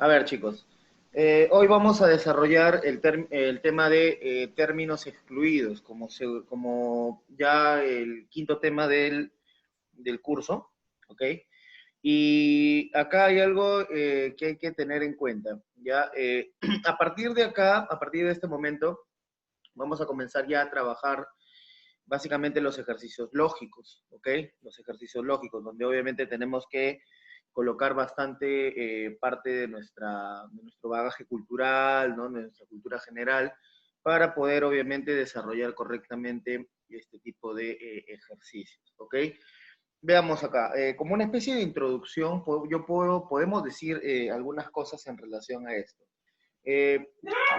A ver, chicos, hoy vamos a desarrollar el tema de términos excluidos, como ya el quinto tema del curso, ¿ok? Y acá hay algo que hay que tener en cuenta, ¿ya? A partir de acá, a partir de este momento, vamos a comenzar ya a trabajar básicamente los ejercicios lógicos, ¿ok? Los ejercicios lógicos, donde obviamente tenemos que colocar bastante parte de nuestro bagaje cultural, ¿no? De nuestra cultura general, para poder obviamente desarrollar correctamente este tipo de ejercicios, ¿ok? Veamos acá, como una especie de introducción, podemos decir algunas cosas en relación a esto. Eh,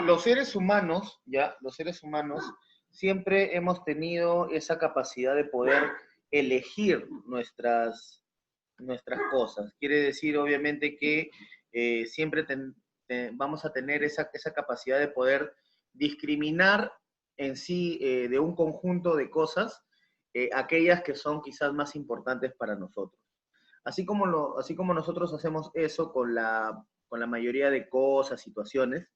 los seres humanos, ¿ya? Los seres humanos siempre hemos tenido esa capacidad de poder elegir nuestras cosas. Quiere decir, obviamente, que siempre vamos a tener esa capacidad de poder discriminar en sí de un conjunto de cosas, aquellas que son quizás más importantes para nosotros. Así como nosotros hacemos eso con la mayoría de cosas, situaciones,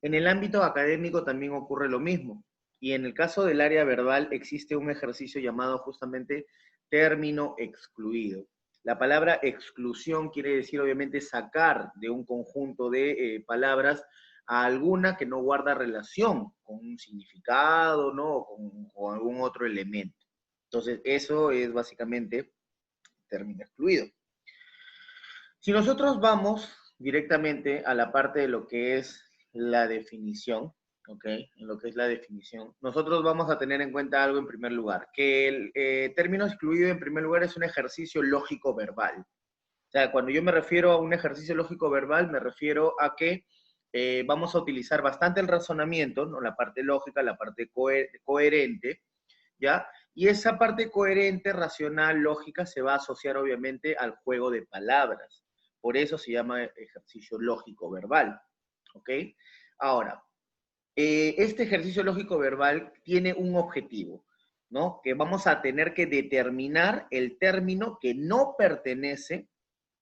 en el ámbito académico también ocurre lo mismo. Y en el caso del área verbal existe un ejercicio llamado justamente término excluido. La palabra exclusión quiere decir obviamente sacar de un conjunto de palabras a alguna que no guarda relación con un significado, ¿no? O con algún otro elemento. Entonces, eso es básicamente término excluido. Si nosotros vamos directamente a la parte de lo que es la definición, ¿ok? En lo que es la definición, nosotros vamos a tener en cuenta algo en primer lugar, que el término excluido en primer lugar es un ejercicio lógico verbal. O sea, cuando yo me refiero a un ejercicio lógico verbal, me refiero a que vamos a utilizar bastante el razonamiento, ¿no? La parte lógica, la parte coherente, ¿ya? Y esa parte coherente, racional, lógica, se va a asociar obviamente al juego de palabras. Por eso se llama ejercicio lógico verbal, ¿ok? Ahora, este ejercicio lógico verbal tiene un objetivo, ¿no? Que vamos a tener que determinar el término que no pertenece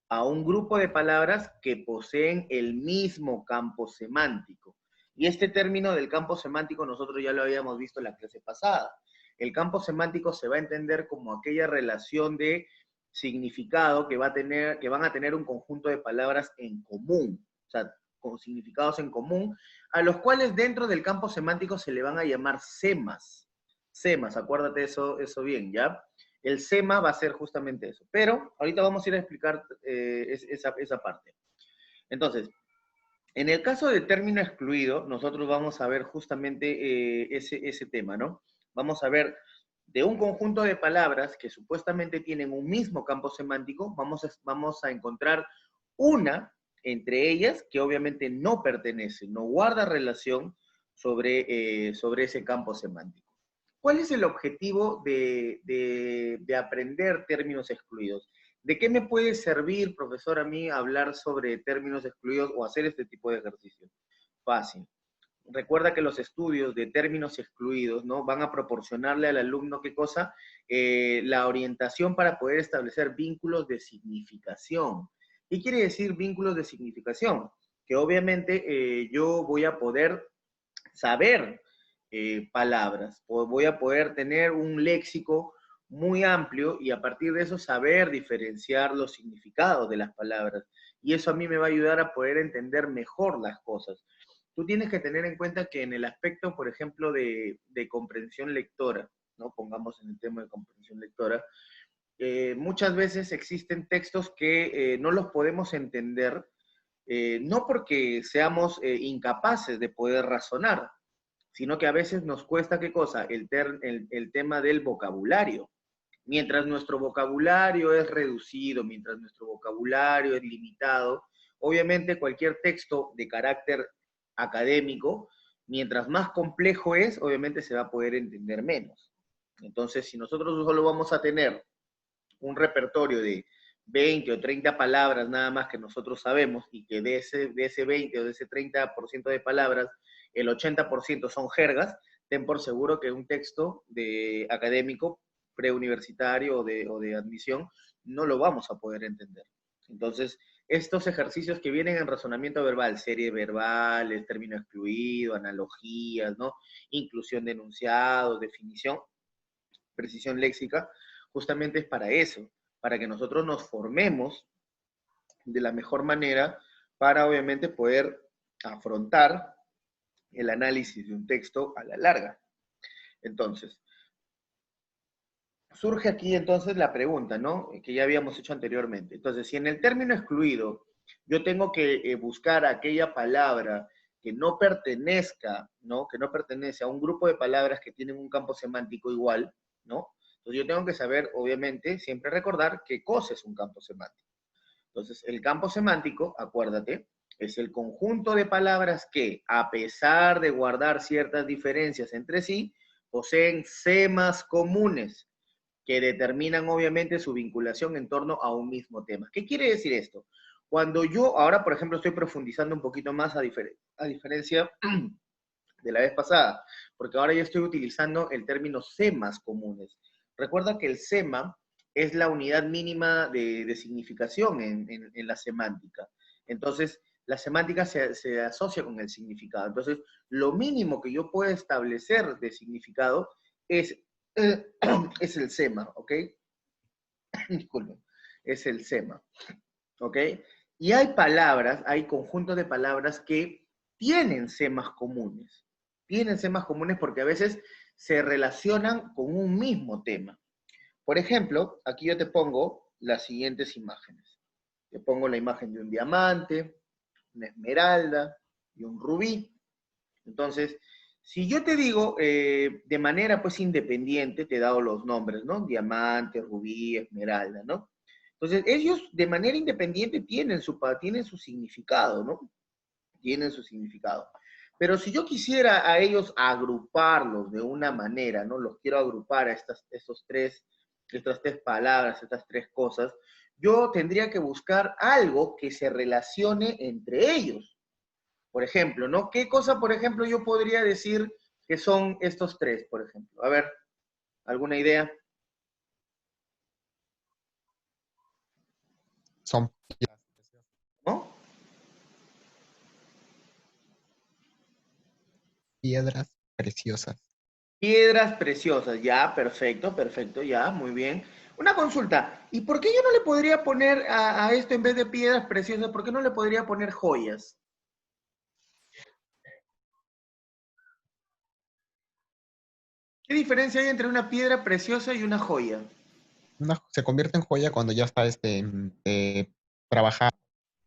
a un grupo de palabras que poseen el mismo campo semántico. Y este término del campo semántico nosotros ya lo habíamos visto en la clase pasada. El campo semántico se va a entender como aquella relación de significado que van a tener un conjunto de palabras en común, o sea, con significados en común, a los cuales dentro del campo semántico se le van a llamar semas. Semas, acuérdate eso bien, ¿ya? El SEMA va a ser justamente eso. Pero ahorita vamos a ir a explicar esa parte. Entonces, en el caso de término excluido, nosotros vamos a ver justamente ese tema, ¿no? Vamos a ver de un conjunto de palabras que supuestamente tienen un mismo campo semántico, vamos a encontrar una entre ellas que obviamente no pertenece, no guarda relación sobre ese campo semántico. ¿Cuál es el objetivo de aprender términos excluidos? ¿De qué me puede servir, profesor, a mí hablar sobre términos excluidos o hacer este tipo de ejercicio? Fácil. Recuerda que los estudios de términos excluidos, ¿no? Van a proporcionarle al alumno, ¿qué cosa? La orientación para poder establecer vínculos de significación. ¿Qué quiere decir vínculos de significación? Que obviamente yo voy a poder saber palabras, voy a poder tener un léxico muy amplio y a partir de eso saber diferenciar los significados de las palabras. Y eso a mí me va a ayudar a poder entender mejor las cosas. Tú tienes que tener en cuenta que en el aspecto, por ejemplo, de comprensión lectora, ¿no? Pongamos en el tema de comprensión lectora, muchas veces existen textos que no los podemos entender, no porque seamos incapaces de poder razonar, sino que a veces nos cuesta, ¿qué cosa? El tema del vocabulario. Mientras nuestro vocabulario es reducido, mientras nuestro vocabulario es limitado, obviamente cualquier texto de carácter académico, mientras más complejo es, obviamente se va a poder entender menos. Entonces, si nosotros solo vamos a tener un repertorio de 20 o 30 palabras nada más que nosotros sabemos y que de ese 20 o de ese 30% de palabras, el 80% son jergas, ten por seguro que un texto de académico preuniversitario o de admisión no lo vamos a poder entender. Entonces, estos ejercicios que vienen en razonamiento verbal, serie verbal, el término excluido, analogías, ¿no? Inclusión de enunciados, definición, precisión léxica, justamente es para eso, para que nosotros nos formemos de la mejor manera para obviamente poder afrontar el análisis de un texto a la larga. Entonces, surge aquí entonces la pregunta, ¿no? Que ya habíamos hecho anteriormente. Entonces, si en el término excluido yo tengo que buscar aquella palabra que no pertenezca, ¿no? Que no pertenece a un grupo de palabras que tienen un campo semántico igual, ¿no? Entonces yo tengo que saber, obviamente, siempre recordar qué cosa es un campo semántico. Entonces, el campo semántico, acuérdate, es el conjunto de palabras que, a pesar de guardar ciertas diferencias entre sí, poseen semas comunes que determinan obviamente su vinculación en torno a un mismo tema. ¿Qué quiere decir esto? Cuando yo, ahora por ejemplo, estoy profundizando un poquito más a diferencia de la vez pasada, porque ahora yo estoy utilizando el término semas comunes. Recuerda que el sema es la unidad mínima de significación en la semántica. Entonces, la semántica se asocia con el significado. Entonces, lo mínimo que yo puedo establecer de significado es, es el sema, ¿ok? Disculpen, es el sema, ¿ok? Y hay palabras, hay conjuntos de palabras que tienen semas comunes. Tienen semas comunes porque a veces se relacionan con un mismo tema. Por ejemplo, aquí yo te pongo las siguientes imágenes. Te pongo la imagen de un diamante, una esmeralda y un rubí. Entonces, si yo te digo de manera pues independiente, te he dado los nombres, ¿no? Diamante, rubí, esmeralda, ¿no? Entonces, ellos de manera independiente tienen su significado, ¿no? Tienen su significado. Pero si yo quisiera a ellos agruparlos de una manera, ¿no? Los quiero agrupar a estas tres palabras, estas tres cosas, yo tendría que buscar algo que se relacione entre ellos. Por ejemplo, ¿no? ¿Qué cosa, por ejemplo, yo podría decir que son estos tres, por ejemplo? A ver, ¿alguna idea? Son ¿No? piedras preciosas. Piedras preciosas, ya, perfecto, perfecto, ya, muy bien. Una consulta, ¿y por qué yo no le podría poner a esto en vez de piedras preciosas, por qué no le podría poner joyas? ¿Qué diferencia hay entre una piedra preciosa y una joya? Se convierte en joya cuando ya está trabajado.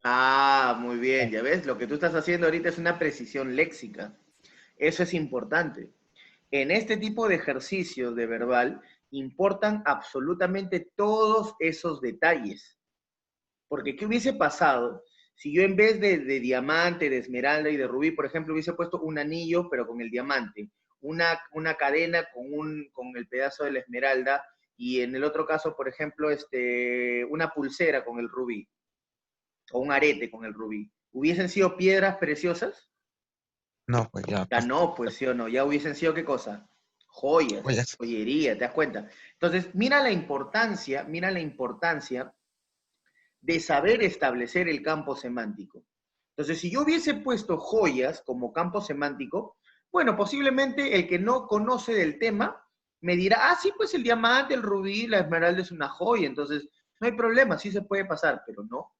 Ah, muy bien, ya ves, lo que tú estás haciendo ahorita es una precisión léxica. Eso es importante. En este tipo de ejercicios de verbal importan absolutamente todos esos detalles. Porque ¿qué hubiese pasado si yo en vez de diamante, de esmeralda y de rubí, por ejemplo, hubiese puesto un anillo, pero con el diamante, una cadena con el pedazo de la esmeralda, y en el otro caso, por ejemplo, una pulsera con el rubí, o un arete con el rubí? ¿Hubiesen sido piedras preciosas? No, pues ya Ya pasa. no, pues sí o no, ya hubiesen sido ¿qué cosa? Joyas, Joyas. joyería, ¿te das cuenta? Entonces, mira la importancia de saber establecer el campo semántico. Entonces, si yo hubiese puesto joyas como campo semántico, bueno, posiblemente el que no conoce del tema me dirá, ah, sí, pues el diamante, el rubí, la esmeralda es una joya, entonces no hay problema, sí se puede pasar, pero no.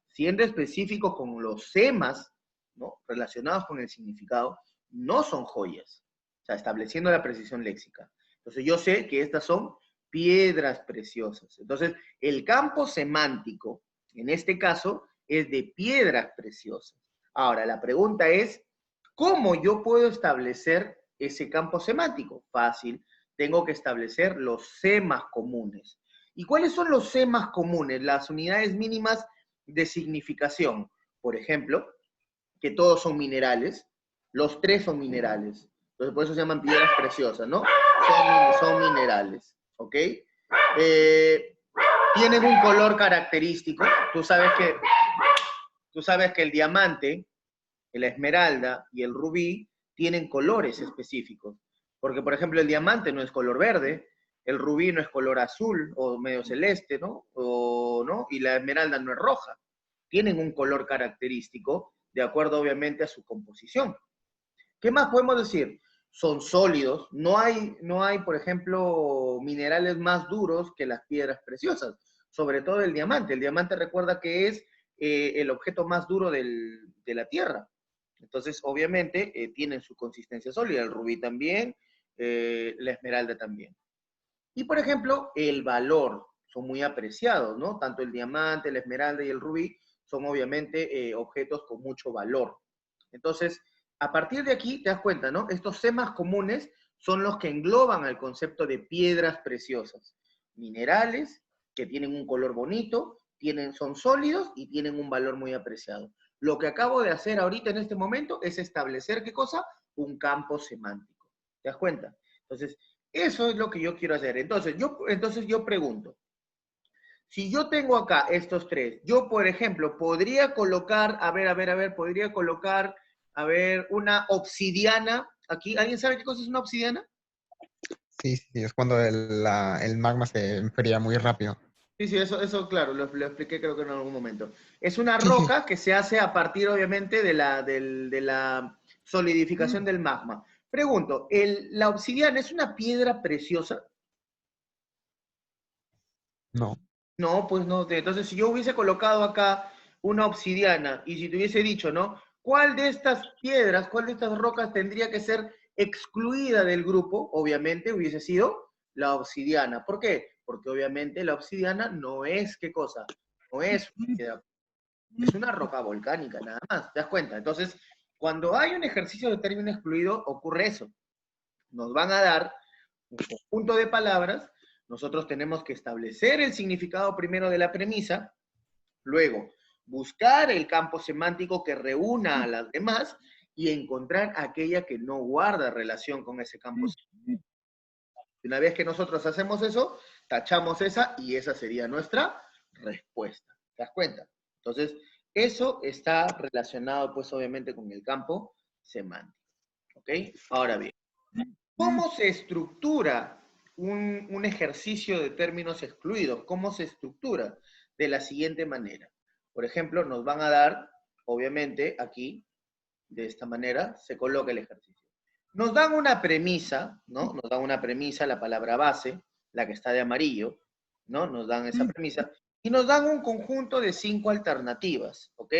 Siendo específico con los temas, ¿no? Relacionados con el significado, no son joyas. O sea, estableciendo la precisión léxica. Entonces, yo sé que estas son piedras preciosas. Entonces, el campo semántico, en este caso, es de piedras preciosas. Ahora, la pregunta es, ¿cómo yo puedo establecer ese campo semántico? Fácil, tengo que establecer los semas comunes. ¿Y cuáles son los semas comunes? Las unidades mínimas de significación. Por ejemplo, que todos son minerales, los tres son minerales. Entonces, por eso se llaman piedras preciosas, ¿no? Son minerales, ¿ok? Eh, tienen un color característico. Tú sabes que el diamante, la esmeralda y el rubí tienen colores específicos. Porque, por ejemplo, el diamante no es color verde, el rubí no es color azul o medio celeste, ¿no? ¿no? Y la esmeralda no es roja. tienen un color característico, de acuerdo obviamente a su composición. ¿Qué más podemos decir? Son sólidos, no hay, por ejemplo, minerales más duros que las piedras preciosas, sobre todo el diamante. El diamante recuerda que es el objeto más duro de la Tierra. Entonces, obviamente, tienen su consistencia sólida, el rubí también, la esmeralda también. Y, por ejemplo, el valor, son muy apreciados, ¿no? Tanto el diamante, la esmeralda y el rubí son obviamente objetos con mucho valor. Entonces, a partir de aquí te das cuenta, ¿no? Estos temas comunes son los que engloban al concepto de piedras preciosas. Minerales que tienen un color bonito, son sólidos y tienen un valor muy apreciado. Lo que acabo de hacer ahorita en este momento es establecer, ¿qué cosa? Un campo semántico. ¿Te das cuenta? Entonces, eso es lo que yo quiero hacer. Entonces yo pregunto, si yo tengo acá estos tres, yo, por ejemplo, podría colocar, podría colocar, una obsidiana aquí. ¿Alguien sabe qué cosa es una obsidiana? Sí, sí, sí, es cuando el magma se enfría muy rápido. Sí, sí, eso claro, lo expliqué creo que en algún momento. Es una Sí, sí. roca que se hace a partir, obviamente, de la solidificación del magma. Pregunto, ¿la obsidiana es una piedra preciosa? No. No, pues no. Entonces, si yo hubiese colocado acá una obsidiana y si te hubiese dicho, ¿no? ¿Cuál de estas piedras, cuál de estas rocas tendría que ser excluida del grupo? Obviamente hubiese sido la obsidiana. ¿Por qué? Porque obviamente la obsidiana no es, ¿qué cosa? No es una piedra, es una roca volcánica, nada más. ¿Te das cuenta? Entonces, cuando hay un ejercicio de término excluido, ocurre eso. Nos van a dar un conjunto de palabras, nosotros tenemos que establecer el significado primero de la premisa, luego buscar el campo semántico que reúna a las demás y encontrar aquella que no guarda relación con ese campo semántico. Una vez que nosotros hacemos eso, tachamos esa y esa sería nuestra respuesta. ¿Te das cuenta? Entonces, eso está relacionado, pues, obviamente, con el campo semántico. ¿Ok? Ahora bien, ¿cómo se estructura un ejercicio de términos excluidos? ¿Cómo se estructura? De la siguiente manera. Por ejemplo, nos van a dar, obviamente, aquí, de esta manera, se coloca el ejercicio. Nos dan una premisa, ¿no? Nos dan una premisa, la palabra base, la que está de amarillo, ¿no? Nos dan esa premisa. Y nos dan un conjunto de 5 alternativas, ¿ok?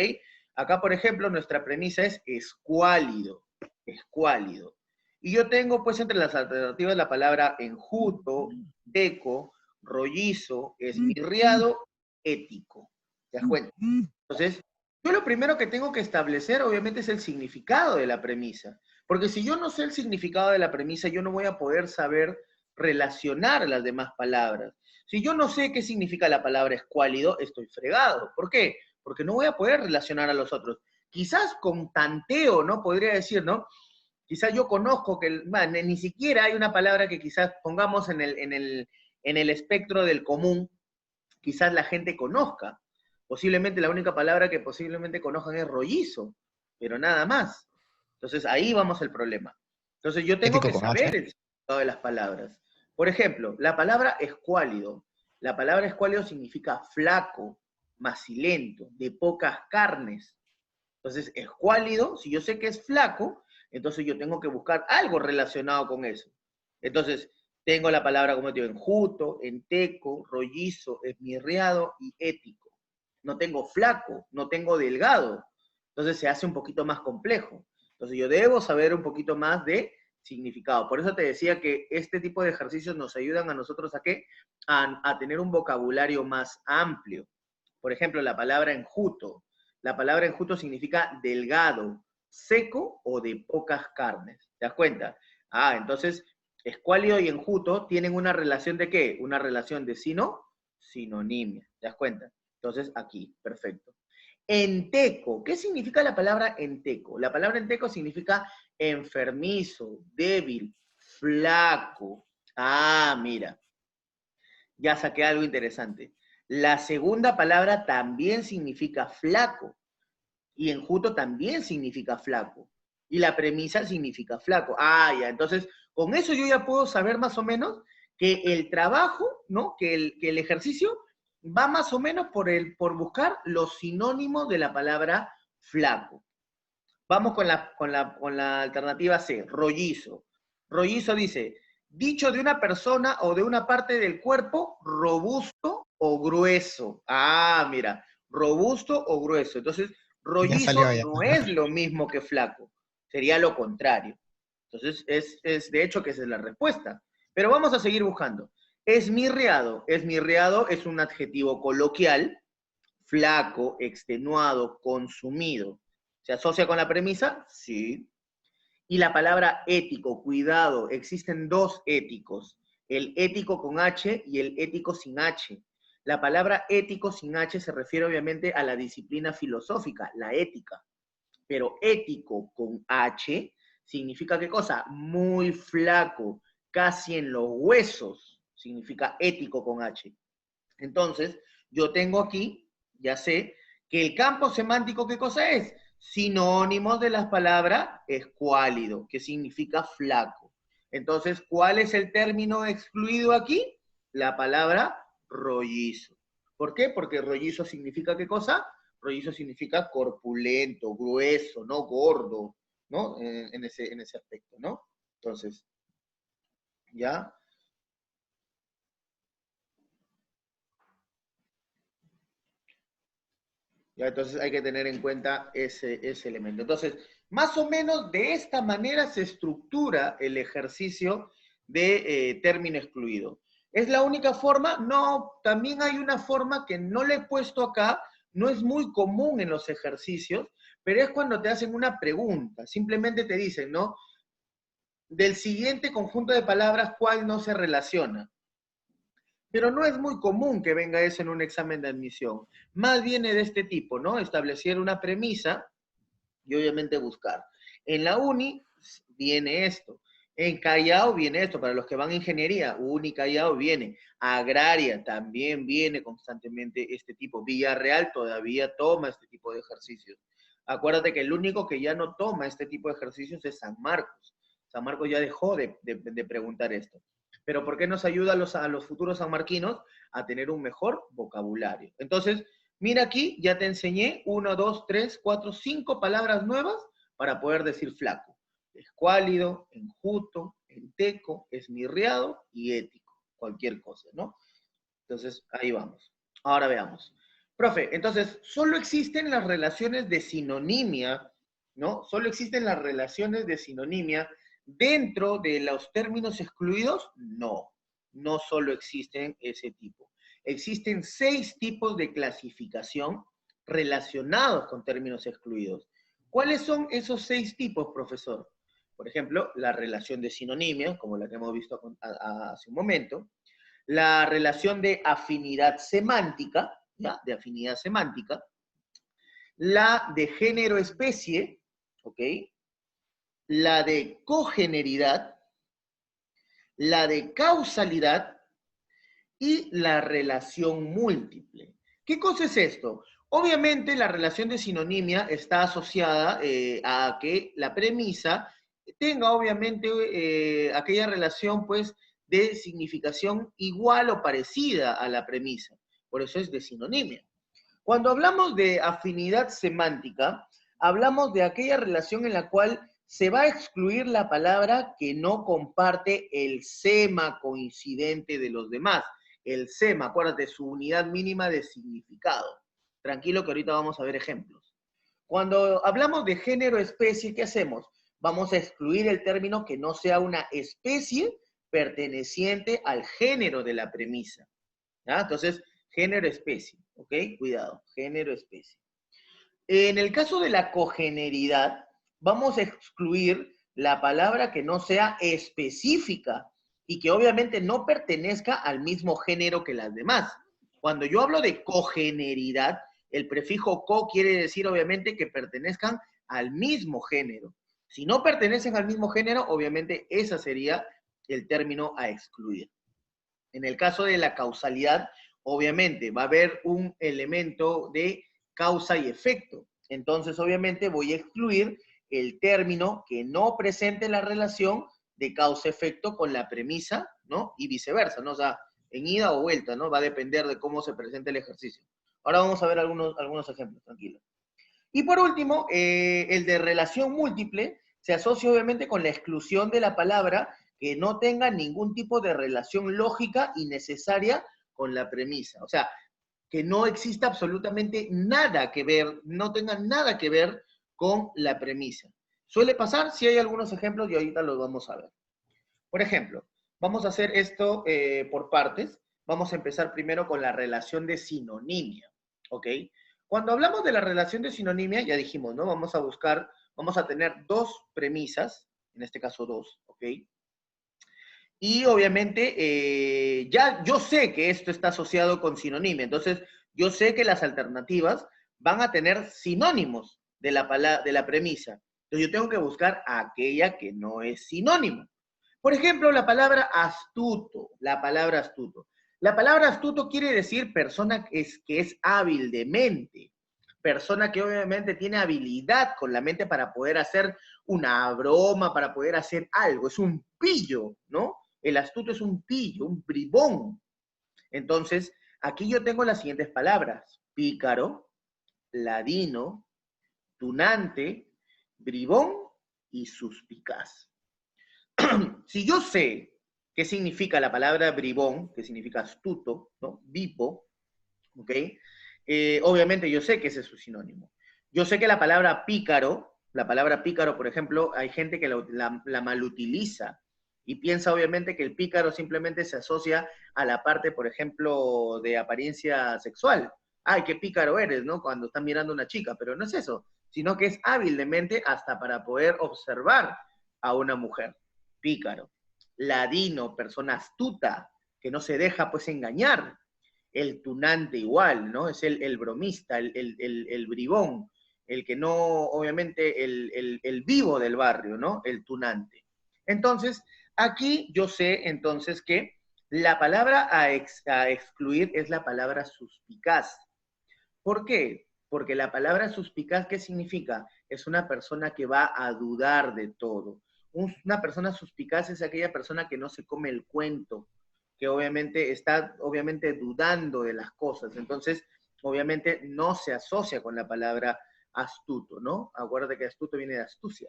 Acá, por ejemplo, nuestra premisa es escuálido, escuálido. Y yo tengo, pues, entre las alternativas la palabra enjuto, teco, rollizo, esmirriado, ético. ¿Te das cuenta? Entonces, yo lo primero que tengo que establecer, obviamente, es el significado de la premisa. Porque si yo no sé el significado de la premisa, yo no voy a poder saber relacionar las demás palabras. Si yo no sé qué significa la palabra escuálido, estoy fregado. ¿Por qué? Porque no voy a poder relacionar a los otros. Quizás con tanteo, ¿no? Podría decir, ¿no? Quizás yo conozco que ni siquiera hay una palabra que quizás pongamos en el espectro del común, quizás la gente conozca. Posiblemente la única palabra que posiblemente conozcan es rollizo, pero nada más. Entonces ahí vamos al problema. Entonces yo tengo Ético que con H. saber el significado de las palabras. Por ejemplo, la palabra escuálido. La palabra escuálido significa flaco, macilento, de pocas carnes. Entonces, escuálido, si yo sé que es flaco, entonces yo tengo que buscar algo relacionado con eso. Entonces, tengo la palabra, como te digo, enjuto, enteco, rollizo, esmirriado y ético. No tengo flaco, no tengo delgado. Entonces se hace un poquito más complejo. Entonces yo debo saber un poquito más de significado. Por eso te decía que este tipo de ejercicios nos ayudan a nosotros a qué? A tener un vocabulario más amplio. Por ejemplo, la palabra enjuto. La palabra enjuto significa delgado, seco o de pocas carnes. ¿Te das cuenta? Ah, entonces, escuálido y enjuto tienen una relación de qué? Una relación de sinonimia. ¿Te das cuenta? Entonces, aquí, perfecto. Enteco. ¿Qué significa la palabra enteco? La palabra enteco significa enfermizo, débil, flaco. Ah, mira, ya saqué algo interesante. La segunda palabra también significa flaco. Y enjuto también significa flaco. Y la premisa significa flaco. Ah, ya. Entonces, con eso yo ya puedo saber más o menos que el trabajo, ¿no? Que el ejercicio va más o menos por buscar los sinónimos de la palabra flaco. Vamos con la alternativa C, rollizo. Rollizo dice, dicho de una persona o de una parte del cuerpo robusto o grueso. Ah, mira, robusto o grueso. Entonces, Ya rollizo salió ya. no es lo mismo que flaco, sería lo contrario. Entonces, es de hecho que esa es la respuesta. Pero vamos a seguir buscando. Esmirriado. Esmirriado es un adjetivo coloquial, flaco, extenuado, consumido. ¿Se asocia con la premisa? Sí. Y la palabra ético, cuidado, existen dos éticos, el ético con H y el ético sin H. La palabra ético sin H se refiere obviamente a la disciplina filosófica, la ética. Pero ético con H significa ¿qué cosa? Muy flaco, casi en los huesos, significa ético con H. Entonces, yo tengo aquí, ya sé, que el campo semántico, ¿qué cosa es? Sinónimos de las palabras escuálido, que significa flaco. Entonces, ¿cuál es el término excluido aquí? La palabra rollizo. ¿Por qué? Porque rollizo significa ¿qué cosa? Rollizo significa corpulento, grueso, no gordo, ¿no? En ese aspecto, ¿no? Entonces, ¿ya? ¿Ya? Entonces hay que tener en cuenta ese elemento. Entonces, más o menos de esta manera se estructura el ejercicio de término excluido. ¿Es la única forma? No, también hay una forma que no le he puesto acá, no es muy común en los ejercicios, pero es cuando te hacen una pregunta. Simplemente te dicen, ¿no? Del siguiente conjunto de palabras, ¿cuál no se relaciona? Pero no es muy común que venga eso en un examen de admisión. Más viene de este tipo, ¿no? Establecer una premisa y obviamente buscar. En la uni viene esto. En Callao viene esto, para los que van a ingeniería, uni Callao viene. Agraria también viene constantemente este tipo. Villarreal todavía toma este tipo de ejercicios. Acuérdate que el único que ya no toma este tipo de ejercicios es San Marcos. San Marcos ya dejó de preguntar esto. Pero ¿por qué nos ayuda a los futuros sanmarquinos a tener un mejor vocabulario? Entonces, mira aquí, ya te enseñé 1, 2, 3, 4, 5 palabras nuevas para poder decir flaco. Escuálido, enjuto, enteco, esmirriado y ético. Cualquier cosa, ¿no? Entonces, ahí vamos. Ahora veamos. Profe, entonces, ¿solo existen las relaciones de sinonimia, ¿no? ¿Solo existen las relaciones de sinonimia dentro de los términos excluidos? No, no solo existen ese tipo. Existen 6 tipos de clasificación relacionados con términos excluidos. ¿Cuáles son esos 6 tipos, profesor? Por ejemplo, la relación de sinonimia, como la que hemos visto hace un momento, la relación de afinidad semántica, ¿ya? De afinidad semántica, la de género-especie, ¿ok? La de cogeneridad, la de causalidad y la relación múltiple. ¿Qué cosa es esto? Obviamente la relación de sinonimia está asociada a que la premisa tenga obviamente aquella relación pues de significación igual o parecida a la premisa. Por eso es de sinonimia. Cuando hablamos de afinidad semántica, hablamos de aquella relación en la cual se va a excluir la palabra que no comparte el sema coincidente de los demás. El sema, acuérdate, su unidad mínima de significado. Tranquilo que ahorita vamos a ver ejemplos. Cuando hablamos de género-especie, ¿qué hacemos? Vamos a excluir el término que no sea una especie perteneciente al género de la premisa. ¿Ya? Entonces, género-especie, ¿ok? Cuidado, género-especie. En el caso de la cogeneridad, vamos a excluir la palabra que no sea específica y que obviamente no pertenezca al mismo género que las demás. Cuando yo hablo de cogeneridad, el prefijo co quiere decir obviamente que pertenezcan al mismo género. Si no pertenecen al mismo género, obviamente ese sería el término a excluir. En el caso de la causalidad, obviamente va a haber un elemento de causa y efecto. Entonces, obviamente voy a excluir el término que no presente la relación de causa-efecto con la premisa, ¿no? Y viceversa, ¿no? O sea, en ida o vuelta, ¿no? Va a depender de cómo se presente el ejercicio. Ahora vamos a ver algunos ejemplos, tranquilo. Y por último, el de relación múltiple se asocia obviamente con la exclusión de la palabra que no tenga ningún tipo de relación lógica y necesaria con la premisa. O sea, que no exista absolutamente nada que ver, no tenga nada que ver con la premisa. Suele pasar, si hay algunos ejemplos y ahorita los vamos a ver. Por ejemplo, vamos a hacer esto por partes. Vamos a empezar primero con la relación de sinonimia, ¿ok? Cuando hablamos de la relación de sinonimia, ya dijimos, ¿no? Vamos a buscar, vamos a tener dos premisas, en este caso dos, ¿ok? Y obviamente, ya yo sé que esto está asociado con sinonimia, entonces yo sé que las alternativas van a tener sinónimos de la premisa. Entonces yo tengo que buscar aquella que no es sinónimo. Por ejemplo, la palabra astuto, la palabra astuto. La palabra astuto quiere decir persona que es hábil de mente, persona que obviamente tiene habilidad con la mente para poder hacer una broma, para poder hacer algo. Es un pillo, ¿no? El astuto es un pillo, un bribón. Entonces, aquí yo tengo las siguientes palabras: pícaro, ladino, tunante, bribón y suspicaz. Si yo sé qué significa la palabra bribón, que significa astuto, ¿no? Bipo, ¿ok? Obviamente yo sé que ese es su sinónimo. Yo sé que la palabra pícaro, por ejemplo, hay gente que la malutiliza y piensa obviamente que el pícaro simplemente se asocia a la parte, por ejemplo, de apariencia sexual. Ay, qué pícaro eres, ¿no? Cuando están mirando a una chica, pero no es eso, sino que es hábil de mente hasta para poder observar a una mujer. Pícaro. Ladino, persona astuta, que no se deja pues engañar. El tunante igual, ¿no? Es el bromista, el bribón, el que no, obviamente, el vivo del barrio, ¿no? El tunante. Entonces, aquí yo sé entonces que la palabra a excluir es la palabra suspicaz. ¿Por qué? Porque la palabra suspicaz, ¿qué significa? Es una persona que va a dudar de todo. Una persona suspicaz es aquella persona que no se come el cuento, que obviamente está obviamente dudando de las cosas. Entonces, obviamente no se asocia con la palabra astuto, ¿no? Acuérdate que astuto viene de astucia,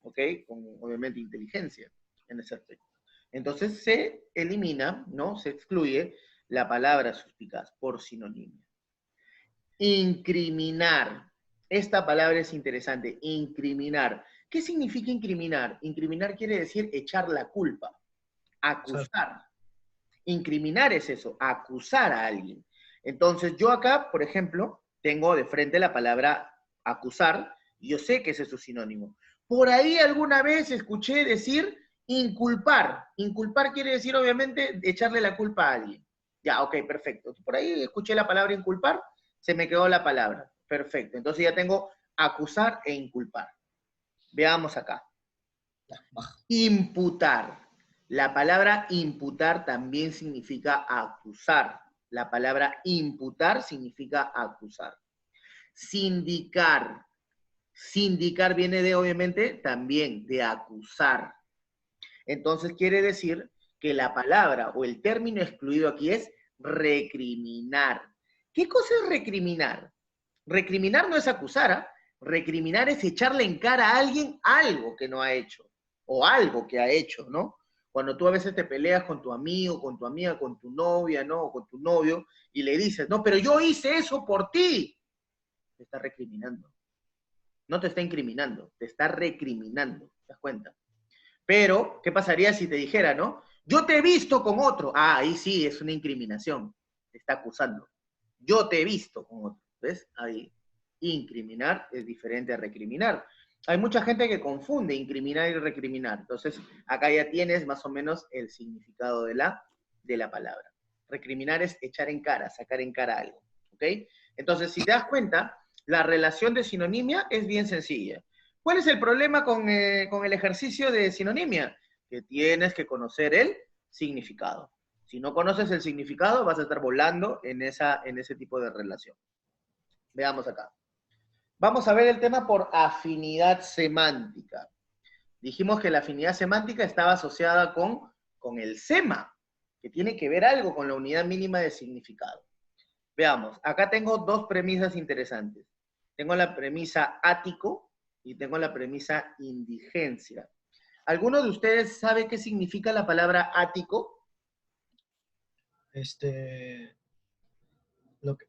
¿ok? Con obviamente inteligencia en ese aspecto. Entonces se elimina, ¿no? Se excluye la palabra suspicaz por sinónimo. Incriminar. Esta palabra es interesante, incriminar. ¿Qué significa incriminar? Incriminar quiere decir echar la culpa, acusar. Incriminar es eso, acusar a alguien. Entonces, yo acá, por ejemplo, tengo de frente la palabra acusar, y yo sé que ese es su sinónimo. Por ahí alguna vez escuché decir inculpar. Inculpar quiere decir, obviamente, echarle la culpa a alguien. Ya, ok, perfecto. Por ahí escuché la palabra inculpar, se me quedó la palabra. Perfecto. Entonces ya tengo acusar e inculpar. Veamos acá. Imputar. La palabra imputar también significa acusar. La palabra imputar significa acusar. Sindicar. Sindicar viene de, obviamente, también de acusar. Entonces quiere decir que la palabra o el término excluido aquí es recriminar. ¿Qué cosa es recriminar? Recriminar no es acusar, ¿eh? Recriminar es echarle en cara a alguien algo que no ha hecho o algo que ha hecho, ¿no? Cuando tú a veces te peleas con tu amigo, con tu amiga, con tu novia, ¿no? O con tu novio y le dices, no, pero yo hice eso por ti. Te está recriminando. No te está incriminando, te está recriminando. ¿Te das cuenta? Pero, ¿qué pasaría si te dijera, no? Yo te he visto con otro. Ah, ahí sí, es una incriminación. Te está acusando. Yo te he visto con otro. ¿Ves? Ahí. Incriminar es diferente a recriminar. Hay mucha gente que confunde incriminar y recriminar. Entonces, acá ya tienes más o menos el significado de la palabra. Recriminar es echar en cara, sacar en cara algo. ¿Ok? Entonces, si te das cuenta, la relación de sinonimia es bien sencilla. ¿Cuál es el problema con el ejercicio de sinonimia? Que tienes que conocer el significado. Si no conoces el significado, vas a estar volando en ese tipo de relación. Veamos acá. Vamos a ver el tema por afinidad semántica. Dijimos que la afinidad semántica estaba asociada con el sema. que tiene que ver algo con la unidad mínima de significado. Veamos, acá tengo dos premisas interesantes. Tengo la premisa ático y tengo la premisa indigencia. ¿Alguno de ustedes sabe qué significa la palabra ático? Lo que,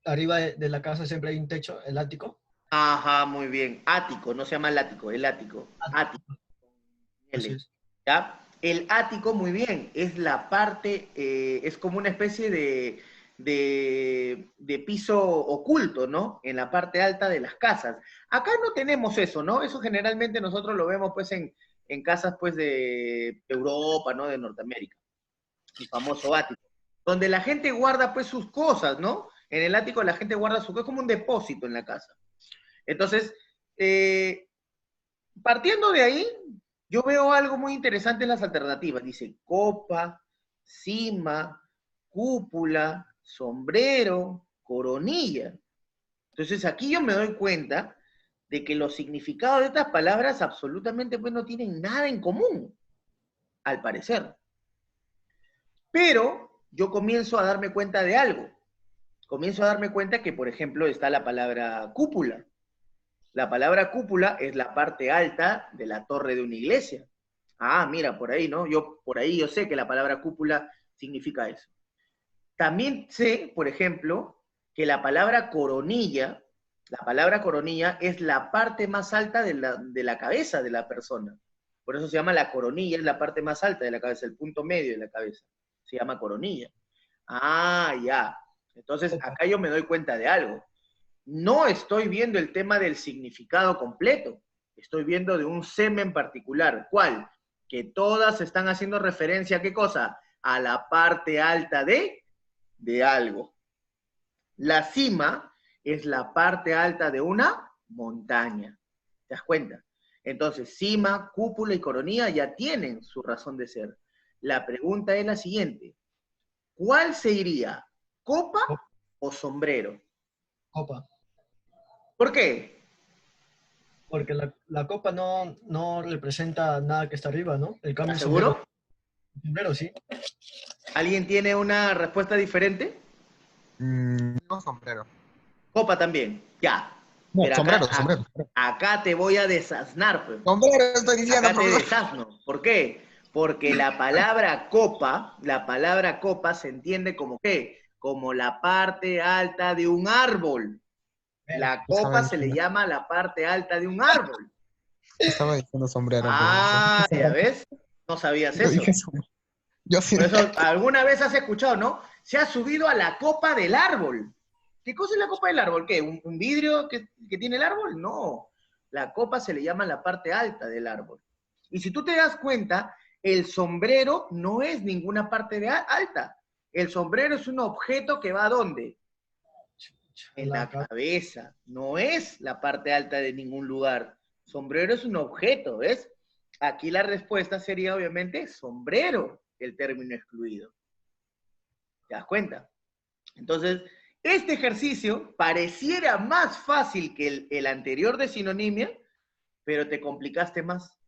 arriba de la casa siempre hay un techo, el ático. Ajá, muy bien. Ático, no se llama el ático, el ático. Ático. Así es. ¿Ya? El ático, muy bien, es la parte, es como una especie de piso oculto, ¿no? En la parte alta de las casas. Acá no tenemos eso, ¿no? Eso generalmente nosotros lo vemos pues en casas pues de Europa, ¿no? De Norteamérica. El famoso ático. Donde la gente guarda pues sus cosas, ¿no? En el ático la gente guarda sus cosas, es como un depósito en la casa. Entonces, partiendo de ahí, yo veo algo muy interesante en las alternativas. Dice copa, cima, cúpula, sombrero, coronilla. Entonces aquí yo me doy cuenta de que los significados de estas palabras absolutamente pues no tienen nada en común, al parecer. Pero yo comienzo a darme cuenta de algo. Comienzo a darme cuenta que, por ejemplo, está la palabra cúpula. La palabra cúpula es la parte alta de la torre de una iglesia. Ah, mira, por ahí, ¿no? Por ahí yo sé que la palabra cúpula significa eso. También sé, por ejemplo, que la palabra coronilla es la parte más alta de la cabeza de la persona. Por eso se llama la coronilla, es la parte más alta de la cabeza, el punto medio de la cabeza. Se llama coronilla. Ah, ya. Entonces, acá yo me doy cuenta de algo. No estoy viendo el tema del significado completo. Estoy viendo de un semen particular. ¿Cuál? Que todas están haciendo referencia a ¿qué cosa? A la parte alta de algo. La cima es la parte alta de una montaña. ¿Te das cuenta? Entonces, cima, cúpula y coronilla ya tienen su razón de ser. La pregunta es la siguiente. ¿Cuál se iría? ¿Copa o sombrero? Copa. ¿Por qué? Porque la copa no representa nada que está arriba, ¿no? El cambio ¿Estás seguro? Sombrero, sí. ¿Alguien tiene una respuesta diferente? No, sombrero. Copa también, ya. No, Pero sombrero, sombrero. acá te voy a desasnar, pues. Sombrero estoy diciendo, Acá te profesor. desasno. ¿Por qué? Porque la palabra copa se entiende como ¿qué? Como la parte alta de un árbol. La copa se le llama la parte alta de un árbol. Estaba diciendo sombrero, Ah, profesor. ya ves, no sabías Yo eso. dije sombrero. Yo sí. Por eso, alguna vez has escuchado, ¿no? Se ha subido a la copa del árbol. ¿Qué cosa es la copa del árbol? ¿Qué? ¿Un vidrio que tiene el árbol? No. La copa se le llama la parte alta del árbol. Y si tú te das cuenta, el sombrero no es ninguna parte alta. El sombrero es un objeto que va ¿a dónde? En la cabeza. No es la parte alta de ningún lugar. Sombrero es un objeto, ¿ves? Aquí la respuesta sería obviamente sombrero, el término excluido. ¿Te das cuenta? Entonces, este ejercicio pareciera más fácil que el anterior de sinonimia, pero te complicaste más,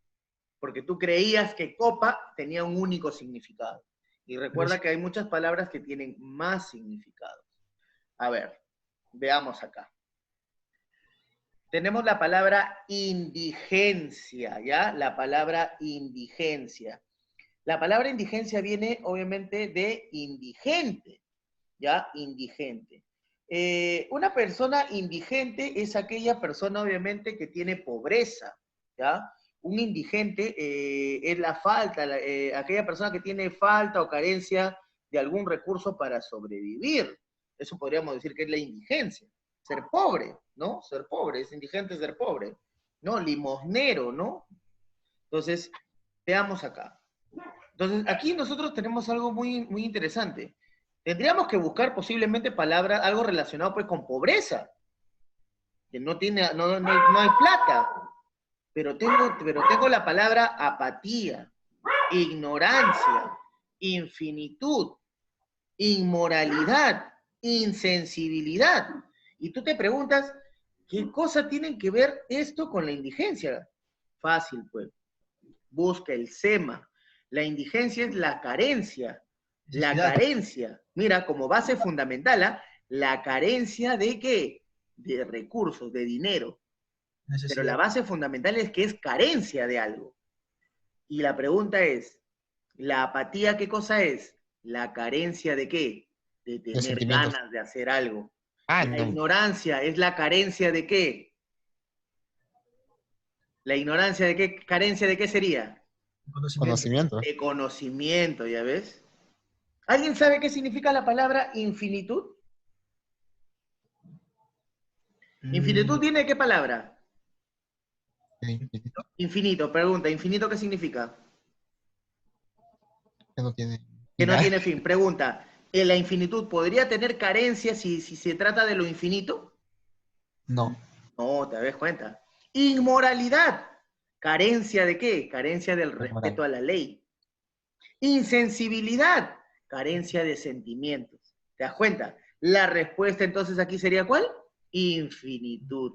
porque tú creías que copa tenía un único significado. Y recuerda que hay muchas palabras que tienen más significados. A ver, veamos acá. Tenemos la palabra indigencia, ¿ya? La palabra indigencia. La palabra indigencia viene, obviamente, de indigente, ¿ya? Indigente. Una persona indigente es aquella persona, obviamente, que tiene pobreza, ¿ya? Un indigente es la falta, aquella persona que tiene falta o carencia de algún recurso para sobrevivir. Eso podríamos decir que es la indigencia. Ser pobre, ¿no? Ser pobre, es indigente ser pobre, ¿no? Limosnero, ¿no? Entonces, veamos acá. Entonces, aquí nosotros tenemos algo muy, muy interesante. Tendríamos que buscar posiblemente palabras, algo relacionado pues con pobreza, que no hay plata, pero tengo la palabra apatía, ignorancia, infinitud, inmoralidad, insensibilidad. Y tú te preguntas, ¿qué cosa tienen que ver esto con la indigencia? Fácil, pues. Busca el SEMA. La indigencia es la carencia, La Necesidad, carencia, mira, como base fundamental, ¿ah? La carencia de qué? De recursos, de dinero. Pero la necesidad. base fundamental es que es carencia de algo. Y la pregunta es, ¿la apatía qué cosa es? ¿La carencia de qué? De De tener sentimientos. ganas de hacer algo. Ah, La no. ignorancia es la carencia de qué? La ignorancia de qué, carencia de qué sería? Conocimiento. Conocimiento. De conocimiento, ¿ya ves? ¿Alguien sabe qué significa la palabra infinitud? ¿Infinitud Mm, tiene qué palabra? Infinito, Infinito, pregunta, ¿infinito qué significa? que no tiene Que no final. tiene fin. Pregunta, ¿en la infinitud podría tener carencia si se trata de lo infinito? No. No, te das cuenta. Inmoralidad. ¿Carencia de qué? Carencia del Es moral. respeto a la ley. Insensibilidad. Carencia de sentimientos. ¿Te das cuenta? La respuesta entonces aquí sería ¿cuál? Infinitud.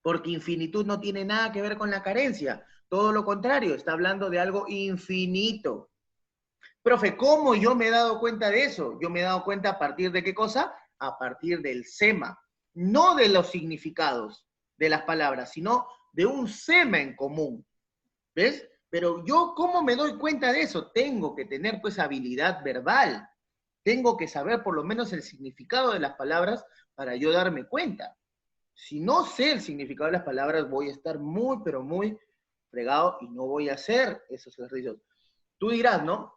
Porque infinitud no tiene nada que ver con la carencia. Todo lo contrario, está hablando de algo infinito. Profe, ¿cómo yo me he dado cuenta de eso? Yo me he dado cuenta a partir de qué cosa? A partir del sema. No de los significados de las palabras, sino de un sema en común. ¿Ves? Pero yo, ¿cómo me doy cuenta de eso? Tengo que tener, pues, habilidad verbal. Tengo que saber por lo menos el significado de las palabras para yo darme cuenta. Si no sé el significado de las palabras, voy a estar muy, pero muy fregado y no voy a hacer esos ejercicios. Tú dirás, ¿no?